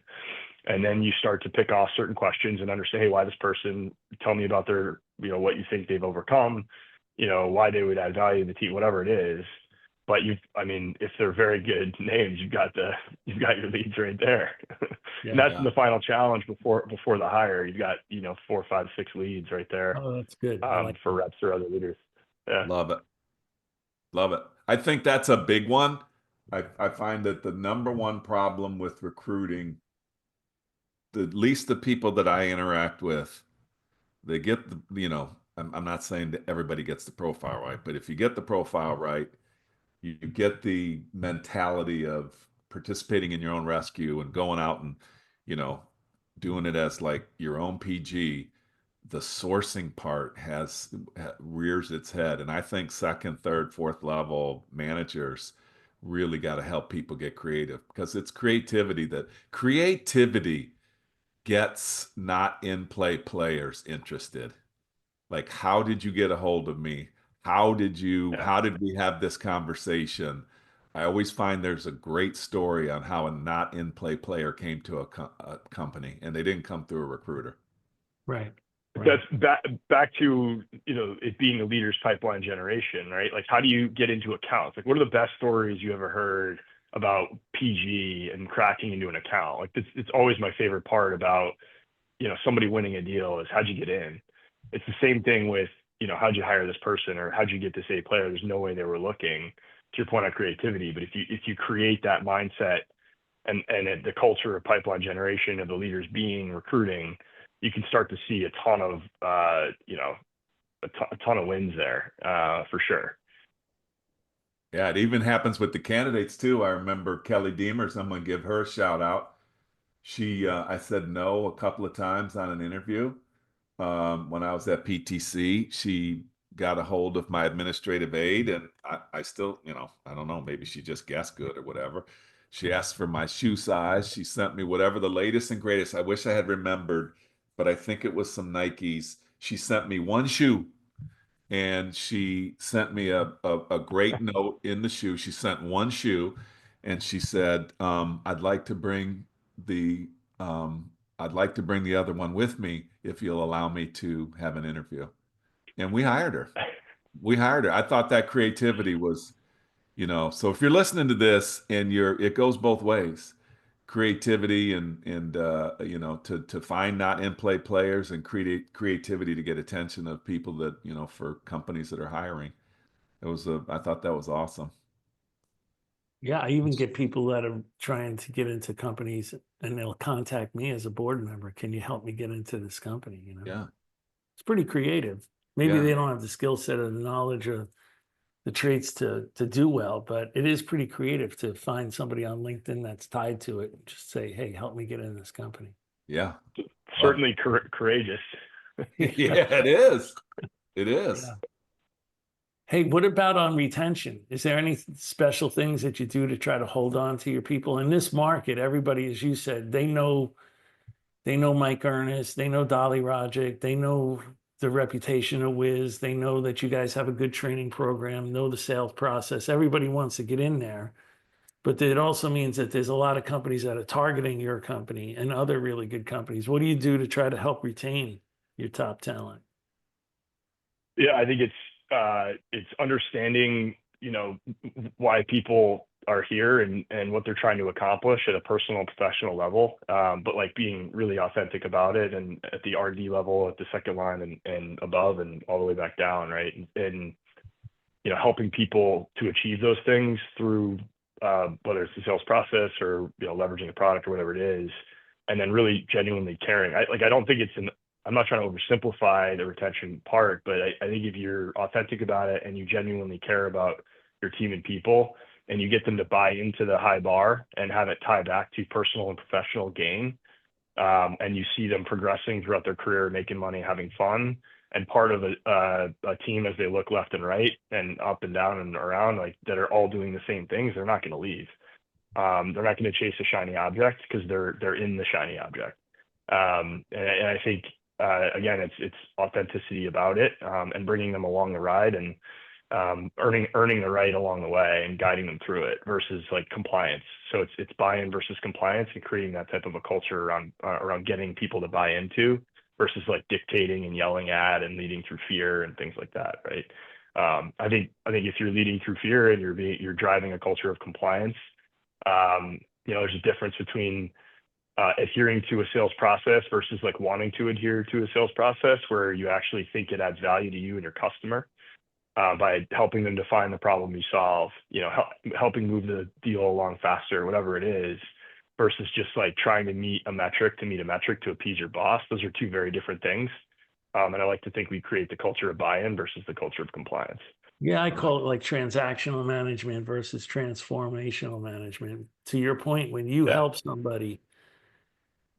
And then you start to pick off certain questions and understand, hey, why this person, tell me about their, what you think they've overcome, why they would add value to the team, whatever it is. But if they're very good names, you've got your leads right there. Yeah, and that's the final challenge before the hire. You've got, 4, 5, 6 leads right there. Oh, that's good. For reps or other leaders. Yeah. Love it. Love it. I think that's a big one. I find that the number one problem with recruiting, at least the people that I interact with, they get I'm not saying that everybody gets the profile right, but if you get the profile right, you get the mentality of participating in your own rescue and going out and, doing it as like your own PG. The sourcing part rears its head. And I think second, third, fourth level managers really got to help people get creative, because it's creativity gets not in play players interested. Like, how did you get a hold of me? How did we have this conversation? I always find there's a great story on how a not in play player came to a company, and they didn't come through a recruiter. Right. That's back to, it being a leader's pipeline generation, right? Like, how do you get into accounts? Like, what are the best stories you ever heard about PG and cracking into an account? Like, it's always my favorite part about, somebody winning a deal is, how'd you get in? It's the same thing with, how'd you hire this person, or how'd you get this A player? There's no way they were looking. To your point on creativity, but if you create that mindset and the culture of pipeline generation of the leaders being recruiting, you can start to see a ton of a ton of wins there for sure. Yeah, it even happens with the candidates too. I remember Kelly Deemers, I'm going to give her a shout out. I said no a couple of times on an interview. When I was at PTC, she got a hold of my administrative aide, and I still, I don't know, maybe she just guessed good or whatever. She asked for my shoe size. She sent me whatever the latest and greatest. I wish I had remembered, but I think it was some Nikes. She sent me one shoe, and she sent me a great note in the shoe. She sent one shoe, and she said, I'd like to bring the other one with me if you'll allow me to have an interview. And we hired her. I thought that creativity was, so if you're listening to this and it goes both ways, creativity and to find not in play players, and creativity to get attention of people that, for companies that are hiring. I thought that was awesome. Yeah, I even get people that are trying to get into companies, and they'll contact me as a board member. Can you help me get into this company? Yeah. It's pretty creative. Maybe Yeah. they don't have the skill set or the knowledge or the traits to do well, but it is pretty creative to find somebody on LinkedIn that's tied to it and just say, hey, help me get in this company. Yeah. Certainly courageous. Yeah, it is. It is. Yeah. Hey, what about on retention? Is there any special things that you do to try to hold on to your people in this market? Everybody, as you said, they know Mike Earnest, they know Dolly Rogic, they know the reputation of Wiz, they know that you guys have a good training program, know the sales process. Everybody wants to get in there, but it also means that there's a lot of companies that are targeting your company and other really good companies. What do you do to try to help retain your top talent? Yeah, I think it's understanding, why people are here and what they're trying to accomplish at a personal and professional level, but like being really authentic about it, and at the RD level, at the second line and above, and all the way back down, right? And helping people to achieve those things through whether it's the sales process or leveraging the product or whatever it is, and then really genuinely caring. I don't think I'm not trying to oversimplify the retention part, but I think if you're authentic about it and you genuinely care about your team and people, and you get them to buy into the high bar and have it tie back to personal and professional gain, and you see them progressing throughout their career, making money, having fun, and part of a team as they look left and right and up and down and around, like that are all doing the same things, they're not going to leave. They're not going to chase a shiny object because they're in the shiny object. And I think again, it's authenticity about it, and bringing them along the ride, and earning the right along the way and guiding them through it, versus like compliance. So it's buy-in versus compliance, and creating that type of a culture around getting people to buy into, versus like dictating and yelling at and leading through fear and things like that, right? I think if you're leading through fear and you're driving a culture of compliance, there's a difference between adhering to a sales process versus like wanting to adhere to a sales process where you actually think it adds value to you and your customer, by helping them define the problem you solve, helping move the deal along faster, whatever it is, versus just like trying to meet a metric to appease your boss. Those are two very different things. And I like to think we create the culture of buy-in versus the culture of compliance. Yeah, I call it like transactional management versus transformational management. To your point, when you help somebody,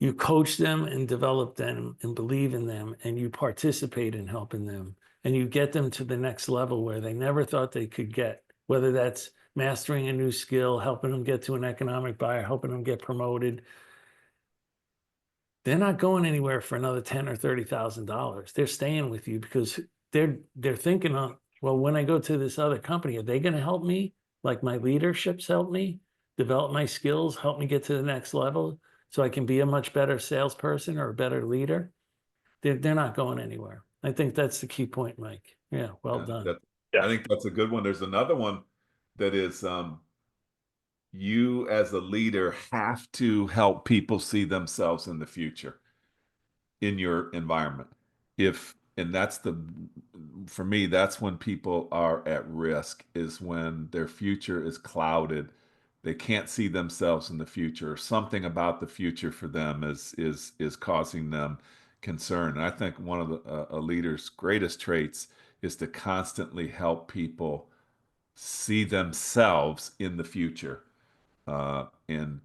you coach them and develop them and believe in them, and you participate in helping them, and you get them to the next level where they never thought they could get, whether that's mastering a new skill, helping them get to an economic buyer, helping them get promoted. They're not going anywhere for another $10,000 or $30,000. They're staying with you because they're thinking, well, when I go to this other company, are they going to help me? Like my leadership's help me develop my skills, help me get to the next level, so I can be a much better salesperson or a better leader. They're not going anywhere. I think that's the key point, Mike. Yeah, well done. I think that's a good one. There's another one that is, you as a leader have to help people see themselves in the future in your environment. If that's for me, that's when people are at risk, is when their future is clouded. They can't see themselves in the future. Something about the future for them is causing them concern. And I think one of a leader's greatest traits is to constantly help people see themselves in the future. And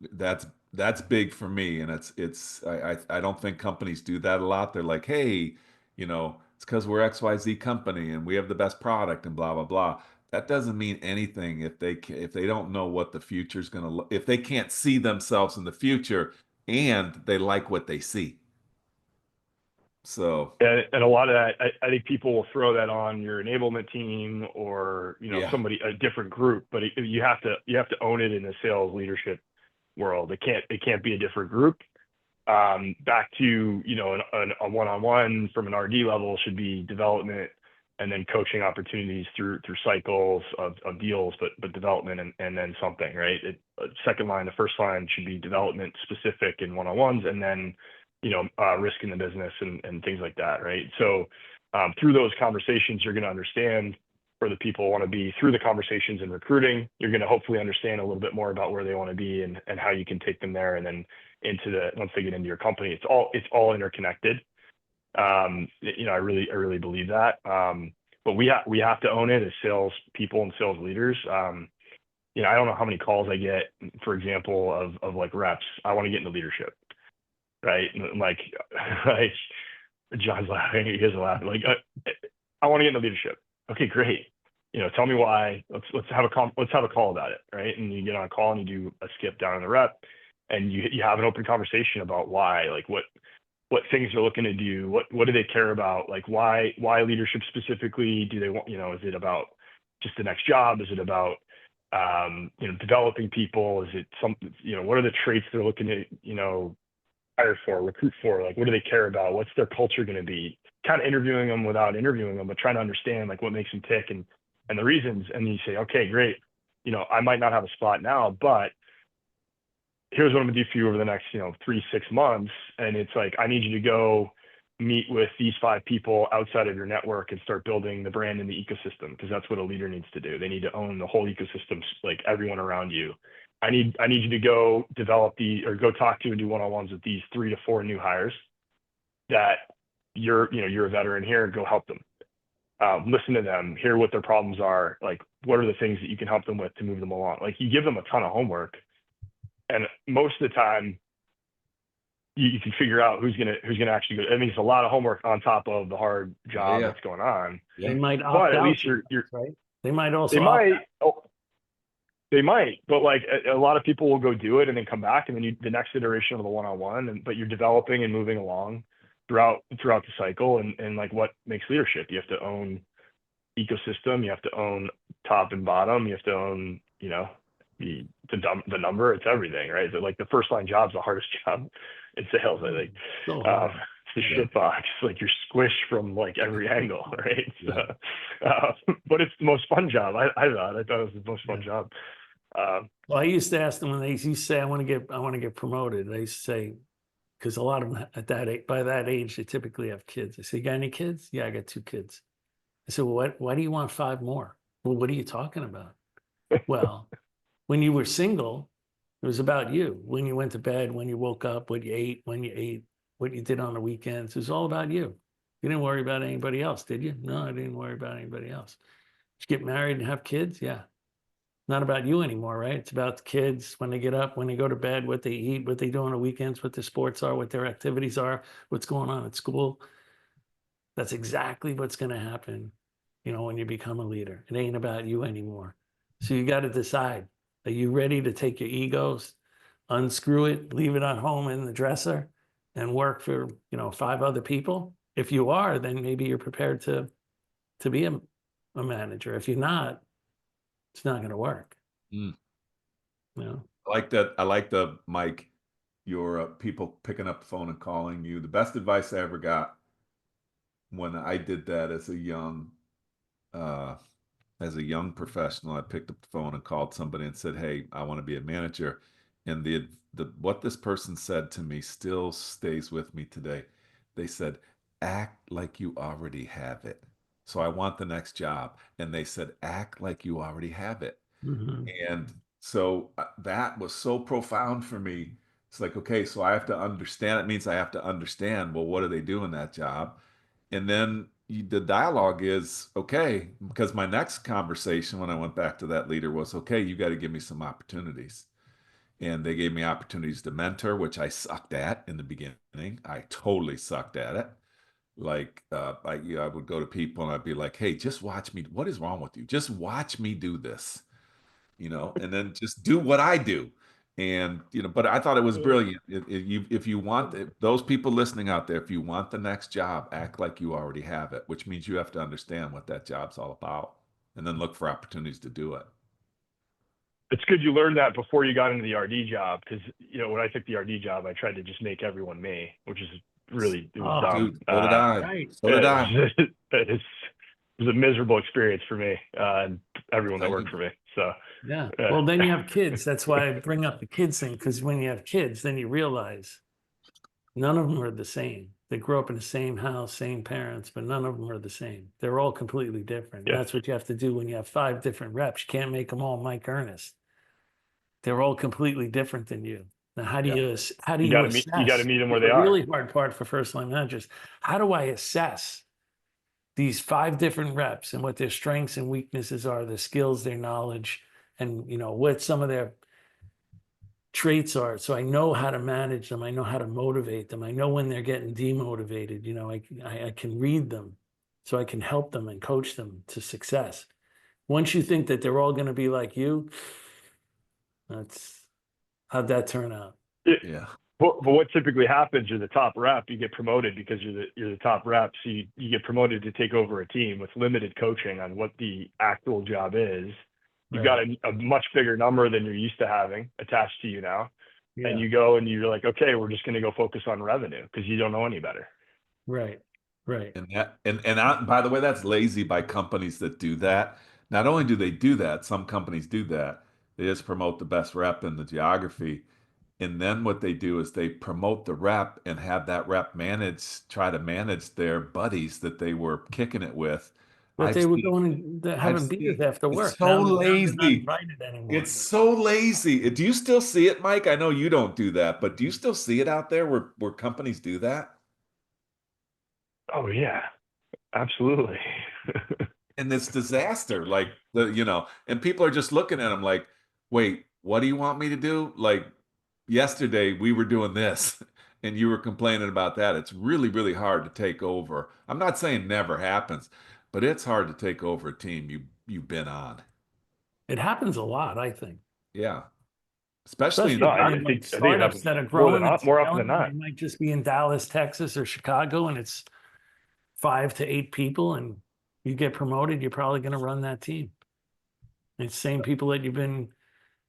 that's big for me. And I don't think companies do that a lot. They're like, hey, it's because we're XYZ company and we have the best product and blah blah blah. That doesn't mean anything if they don't know what the future is going to look, if they can't see themselves in the future and they like what they see. So And a lot of that, I think people will throw that on your enablement team or yeah. somebody, a different group, but you have to own it in the sales leadership world. It can't be a different group. Back to a one-on-one from an RD level should be development, and then coaching opportunities through cycles of deals, but development and then something, right? Second line, the first line should be development specific in one-on-ones, and then risk in the business and things like that, right? So through those conversations, you're going to understand where the people want to be. Through the conversations in recruiting, you're going to hopefully understand a little bit more about where they want to be and how you can take them there. And then once they get into your company, it's all interconnected. I really believe that. But we have to own it as sales people and sales leaders. I don't know how many calls I get, for example, of like reps. I want to get into leadership, right? And like John's laughing. You guys are laughing. Like, I want to get into leadership. Okay, great. Tell me why. Let's have a call about it, right? And you get on a call and you do a skip down in the rep, and you have an open conversation about why, like what things they're looking to do, what do they care about, like why leadership specifically? Do they want, is it about just the next job? Is it about developing people? Is it what are the traits they're looking to hire for, recruit for? Like, what do they care about? What's their culture going to be? Kind of interviewing them without interviewing them, but trying to understand like what makes them tick and the reasons. And then you say, okay, great. I might not have a spot now, but here's what I'm gonna do for you over the next 3-6 months. And it's like, I need you to go meet with these 5 people outside of your network and start building the brand and the ecosystem, because that's what a leader needs to do. They need to own the whole ecosystem, like everyone around you. I need you to go go talk to and do one-on-ones with these 3 to 4 new hires that you're a veteran here. Go help them. Listen to them, hear what their problems are. Like, what are the things that you can help them with to move them along? Like, you give them a ton of homework, and most of the time you can figure out who's gonna actually go. I mean, it's a lot of homework on top of the hard job that's going on. They might opt but at out, least you're right. They might also they might, but like a lot of people will go do it and then come back, and then the next iteration of the one-on-one, but you're developing and moving along throughout the cycle. And like, what makes leadership? You have to own ecosystem. You have to own top and bottom. You have to own, the number. It's everything, right? So like, the first line job is the hardest job in sales, I think. It's the shit box. Like, you're squished from like every angle, right? So, but it's the most fun job. I thought it was the most fun job. Well, I used to ask them when they used to say, I want to get promoted. They used to say, because a lot of them by that age, they typically have kids. I say, you got any kids? Yeah, I got 2 kids. I said, well, why do you want 5 more? Well, what are you talking about? Well, when you were single, it was about you. When you went to bed, when you woke up, what you ate, when you ate, what you did on the weekends. It was all about you. You didn't worry about anybody else, did you? No, I didn't worry about anybody else. Did you get married and have kids? Yeah. Not about you anymore, right? It's about the kids, when they get up, when they go to bed, what they eat, what they do on the weekends, what their sports are, what their activities are, what's going on at school. That's exactly what's going to happen, when you become a leader. It ain't about you anymore. So you got to decide, are you ready to take your egos, unscrew it, leave it at home in the dresser, and work for, 5 other people? If you are, then maybe you're prepared to be a manager. If you're not, it's not going to work. I like that. I like the Mike, your people picking up the phone and calling you. The best advice I ever got when I did that as a young professional, I picked up the phone and called somebody and said, hey, I want to be a manager. And the what this person said to me still stays with me today. They said, act like you already have it. So I want the next job. And they said, act like you already have it. Mhm. And so that was so profound for me. It's like, okay, so I have to understand. It means I have to understand, well, what do they do in that job? And then the dialogue is, okay, because my next conversation when I went back to that leader was, okay, you got to give me some opportunities. And they gave me opportunities to mentor, which I sucked at in the beginning. I totally sucked at it. Like I would go to people and I'd be like, hey, just watch me. What is wrong with you? Just watch me do this, and then just do what I do. And, but I thought it was brilliant. If you want those people listening out there, if you want the next job, act like you already have it, which means you have to understand what that job's all about and then look for opportunities to do it. It's good you learned that before you got into the RD job, because when I took the RD job, I tried to just make everyone me, which is really, it was Oh, dumb. Dude, so did I. right. So did I. It was a miserable experience for me and everyone that worked for me. So Yeah. Well, then you have kids. That's why I bring up the kids thing, because when you have kids, then you realize none of them are the same. They grew up in the same house, same parents, but none of them are the same. They're all completely different. Yeah. That's what you have to do when you have 5 different reps. You can't make them all Mike Earnest. They're all completely different than you. Now, how do you assess? You got to meet them where they The are. really hard part for first-line managers. How do I assess these 5 different reps and what their strengths and weaknesses are, their skills, their knowledge, and what some of their traits are, so I know how to manage them. I know how to motivate them. I know when they're getting demotivated. I can read them, so I can help them and coach them to success. Once you think that they're all going to be like you, how'd that turn out? Yeah. But what typically happens, you're the top rep, you get promoted because you're the top rep. So you get promoted to take over a team with limited coaching on what the actual job is. You've got a much bigger number than you're used to having attached to you now. Yeah. And you go and you're like, okay, we're just going to go focus on revenue because you don't know any better. Right. And by the way, that's lazy by companies that do that. Not only do they do that, some companies do that. They just promote the best rep in the geography. And then what they do is they promote the rep and have that rep try to manage their buddies that they were kicking it with. But I've they were seen, going to I've having beers seen, after it's work. so Now they're not lazy. invited anymore. It's so lazy. Do you still see it, Mike? I know you don't do that, but do you still see it out there where companies do that? Oh yeah, absolutely. And this disaster, like and people are just looking at them like, wait, what do you want me to do? Like yesterday we were doing this and you were complaining about that. It's really, really hard to take over. I'm not saying never happens, but it's hard to take over a team you've been on. It happens a lot, I think. Yeah. Especially Especially No, if you're I in like think it startups happens that are growing and more often than scaling, and not. they might just be in Dallas, Texas, or Chicago, and it's 5 to 8 people, and you get promoted, you're probably going to run that team. It's the same people that you've been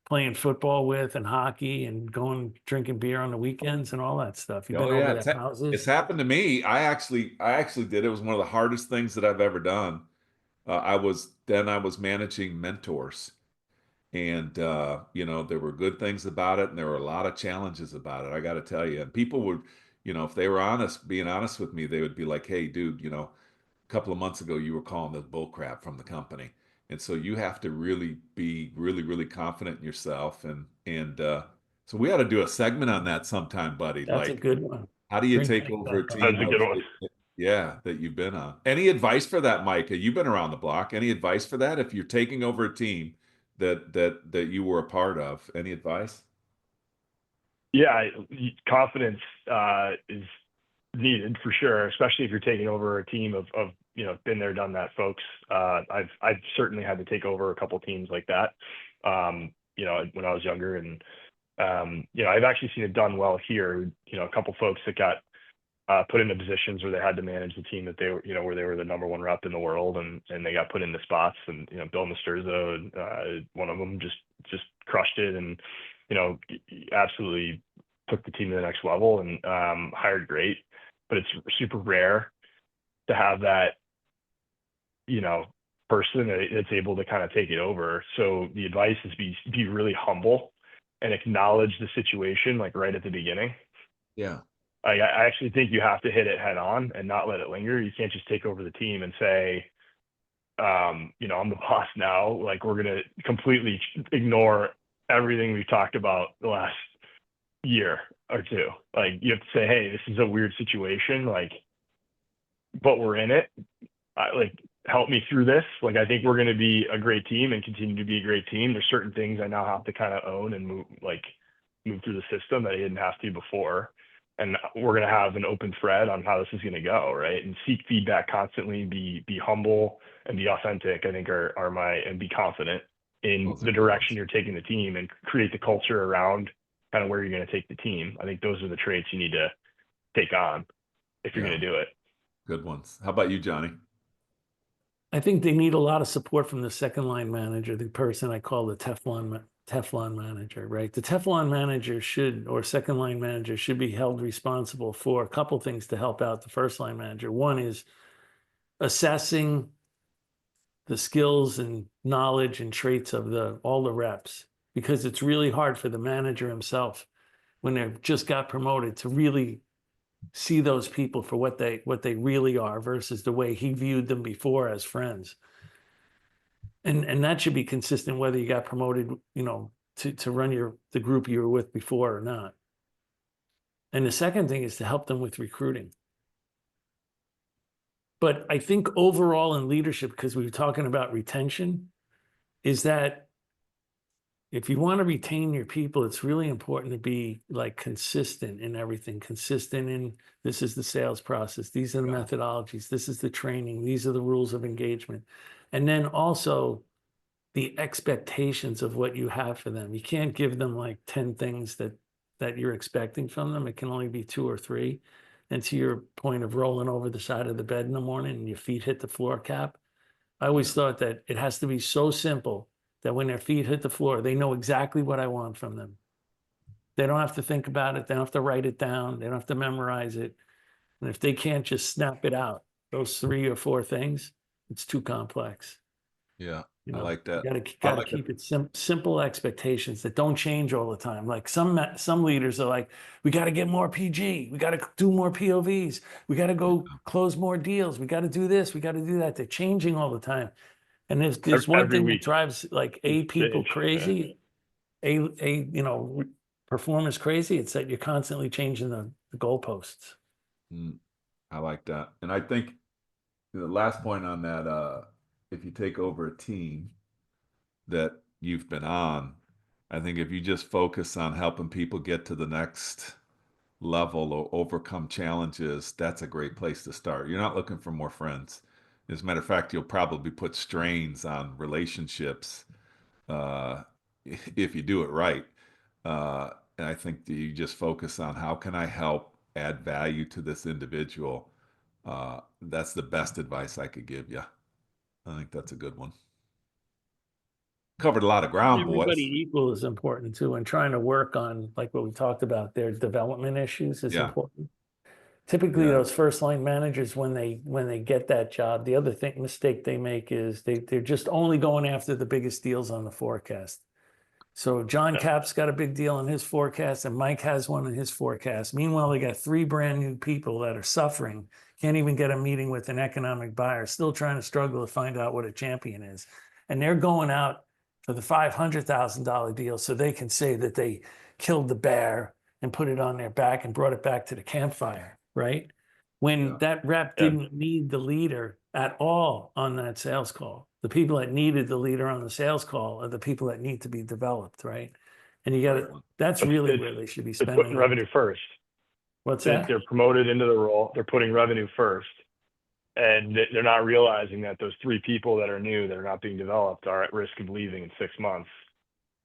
playing football with and hockey and going drinking beer on the weekends and all that stuff. You've been Oh over yeah, their it's houses. happened to me. I actually did. It was one of the hardest things that I've ever done. I was managing mentors. And there were good things about it, and there were a lot of challenges about it. I got to tell you, and people would, if they were being honest with me, they would be like, "Hey, dude, a couple of months ago you were calling this bull crap from the company," and so you have to really be really, really confident in yourself. And so we ought to do a segment on that sometime, buddy. That's a Like, good one. how do you Bring take Mike over a back That's on. team a good one. that you've been on? Any advice for that, Micah? You've been around the block. Any advice for that? If you're taking over a team that you were a part of, any advice? Yeah, confidence is needed for sure, especially if you're taking over a team of been there, done that folks. I've certainly had to take over a couple teams like that. When I was younger, and I've actually seen it done well here. A couple folks that got put into positions where they had to manage the team that they were, where they were the number 1 rep in the world, and they got put into spots. And Bill Masturzo, one of them, just crushed it, and absolutely took the team to the next level, and hired great. But it's super rare to have that person that's able to kind of take it over. So the advice is be really humble and acknowledge the situation, like right at the beginning. Yeah. I actually think you have to hit it head on and not let it linger. You can't just take over the team and say, I'm the boss now. Like, we're going to completely ignore everything we've talked about the last year or two. Like, you have to say, hey, this is a weird situation. Like, but we're in it. Help me through this. Like, I think we're going to be a great team and continue to be a great team. There's certain things I now have to kind of own and move through the system that I didn't have to before. And we're going to have an open thread on how this is going to go, right? And seek feedback constantly, be humble and be authentic, I think and be confident in the direction you're taking the team and create the culture around kind of where you're going to take the team. I think those are the traits you need to take on if you're going to do it. Good ones. How about you, Johnny? I think they need a lot of support from the second line manager, the person I call the Teflon manager, right? The Teflon manager or second line manager should be held responsible for a couple things to help out the first line manager. One is assessing the skills and knowledge and traits of all the reps, because it's really hard for the manager himself when they've just got promoted to really see those people for what they really are versus the way he viewed them before as friends. And that should be consistent whether you got promoted, to run the group you were with before or not. And the second thing is to help them with recruiting. But I think overall in leadership, because we were talking about retention, is that if you want to retain your people, it's really important to be consistent in everything. Consistent in, this is the sales process, these are the methodologies, this is the training, these are the rules of engagement. And then also the expectations of what you have for them. You can't give them 10 things that you're expecting from them. It can only be 2 or 3. And to your point of rolling over the side of the bed in the morning and your feet hit the floor cap, I always thought that it has to be so simple that when their feet hit the floor, they know exactly what I want from them. They don't have to think about it. They don't have to write it down. They don't have to memorize it. And if they can't just snap it out, those 3 or 4 things, it's too complex. Yeah, I like that. You gotta keep it simple expectations that don't change all the time. Like some leaders are like, we got to get more PG. We got to do more POVs. We got to go close more deals. We got to do this. We got to do that. They're changing all the time. And there's one thing that drives people crazy, performers crazy. It's that you're constantly changing the goalposts. I like that. And I think the last point on that, if you take over a team that you've been on, I think if you just focus on helping people get to the next level or overcome challenges, that's a great place to start. You're not looking for more friends. As a matter of fact, you'll probably put strains on relationships if you do it right. And I think that you just focus on how can I help add value to this individual. That's the best advice I could give you. I think that's a good one. Covered a lot of ground, boys. Everybody equal is important too, and trying to work on what we talked about. Their development issues is important. Typically, those first line managers, when they get that job, the other mistake they make is they're just only going after the biggest deals on the forecast. So John Cap's got a big deal on his forecast, and Mike has one in his forecast. Meanwhile, they got 3 brand new people that are suffering, can't even get a meeting with an economic buyer, still trying to struggle to find out what a champion is. And they're going out for the $500,000 deal so they can say that they killed the bear and put it on their back and brought it back to the campfire, right? When that rep didn't need the leader at all on that sales call. The people that needed the leader on the sales call are the people that need to be developed, right? And you got to, that's really where they should be spending. Putting revenue first. What's that? They're promoted into the role. They're putting revenue first. And they're not realizing that those 3 people that are new, that are not being developed, are at risk of leaving in 6 months.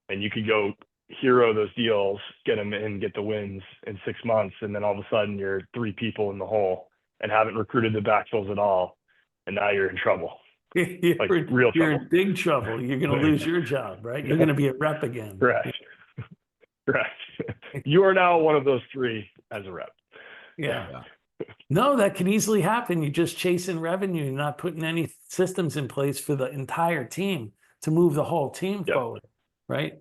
And you could go hero those deals, get them in, get the wins in 6 months. And then all of a sudden you're 3 people in the hole and haven't recruited the backfills at all. And now you're in trouble. You're in big trouble. You're going to lose your job, right? You're going to be a rep again. Correct. You are now one of those 3 as a rep. Yeah. No, that can easily happen. You're just chasing revenue. You're not putting any systems in place for the entire team to move the whole team forward, right?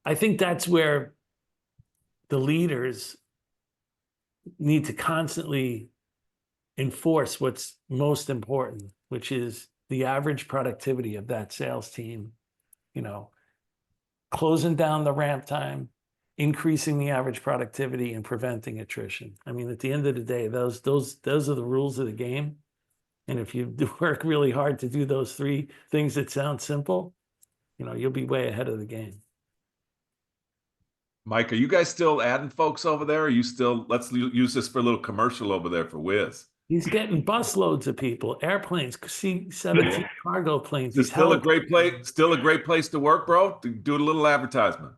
I think that's where the leaders need to constantly enforce what's most important, which is the average productivity of that sales team, closing down the ramp time, increasing the average productivity, and preventing attrition. I mean, at the end of the day, those are the rules of the game. And if you work really hard to do those three things that sound simple, you'll be way ahead of the game. Mike, are you guys still adding folks over there? Are you still, let's use this for a little commercial over there for Wiz. He's getting busloads of people, airplanes, C-17 cargo planes. It's still a great place to work, bro. Do a little advertisement.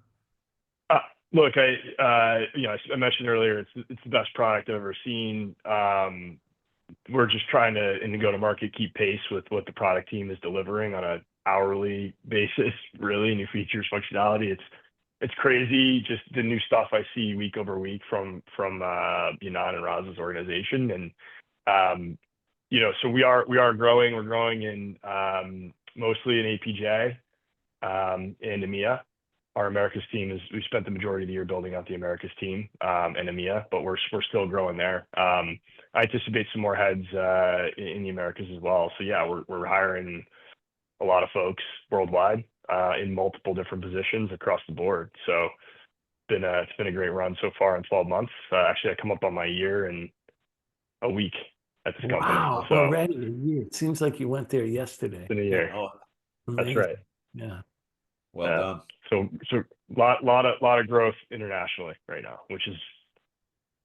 Look, I mentioned earlier, it's the best product I've ever seen. We're just trying to, in the go-to-market, keep pace with what the product team is delivering on an hourly basis. Really, new features, functionality. It's crazy, just the new stuff I see week over week from Ynon and Raz's organization, and so we are growing. We're growing in mostly in APJ and EMEA. Our Americas team we spent the majority of the year building out the Americas team and EMEA, but we're still growing there. I anticipate some more heads in the Americas as well. So yeah, we're hiring a lot of folks worldwide in multiple different positions across the board. So it's been a great run so far in 12 months. Actually, I come up on my year in a week at this company. Wow, so, already a year. It seems like you went there yesterday. It's been a year. Oh, that's right. Yeah. Well done. So lot of growth internationally right now, which has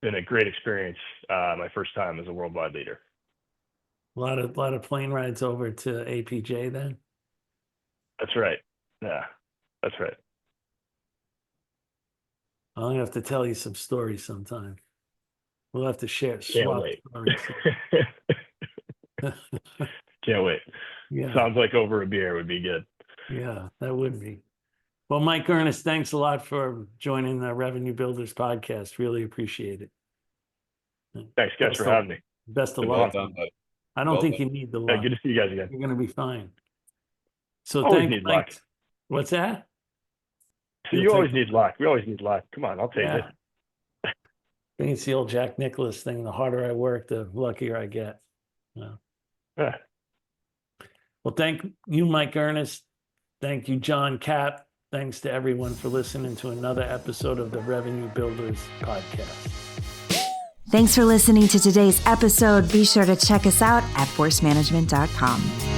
been a great experience. My first time as a worldwide leader. A lot of plane rides over to APJ then. That's right. Yeah, that's right. I'm gonna have to tell you some stories sometime. We'll have to share. Can't wait. Can't wait. Yeah. Sounds like over a beer would be good. Yeah, that would be. Well, Mike Earnest, thanks a lot for joining the Revenue Builders podcast. Really appreciate it. Thanks, guys, for having me. Best of Well luck. done, buddy. I don't think you need the luck. Good to see you guys again. You're going to be fine. So Always need luck. What's that? So you always need luck. We always need luck. Come on, I'll take it. I think it's the old Jack Nicklaus thing. The harder I work, the luckier I get. Yeah. Well, thank you, Mike Earnest. Thank you, John Cap. Thanks to everyone for listening to another episode of the Revenue Builders podcast. Thanks for listening to today's episode. Be sure to check us out at forcemanagement.com.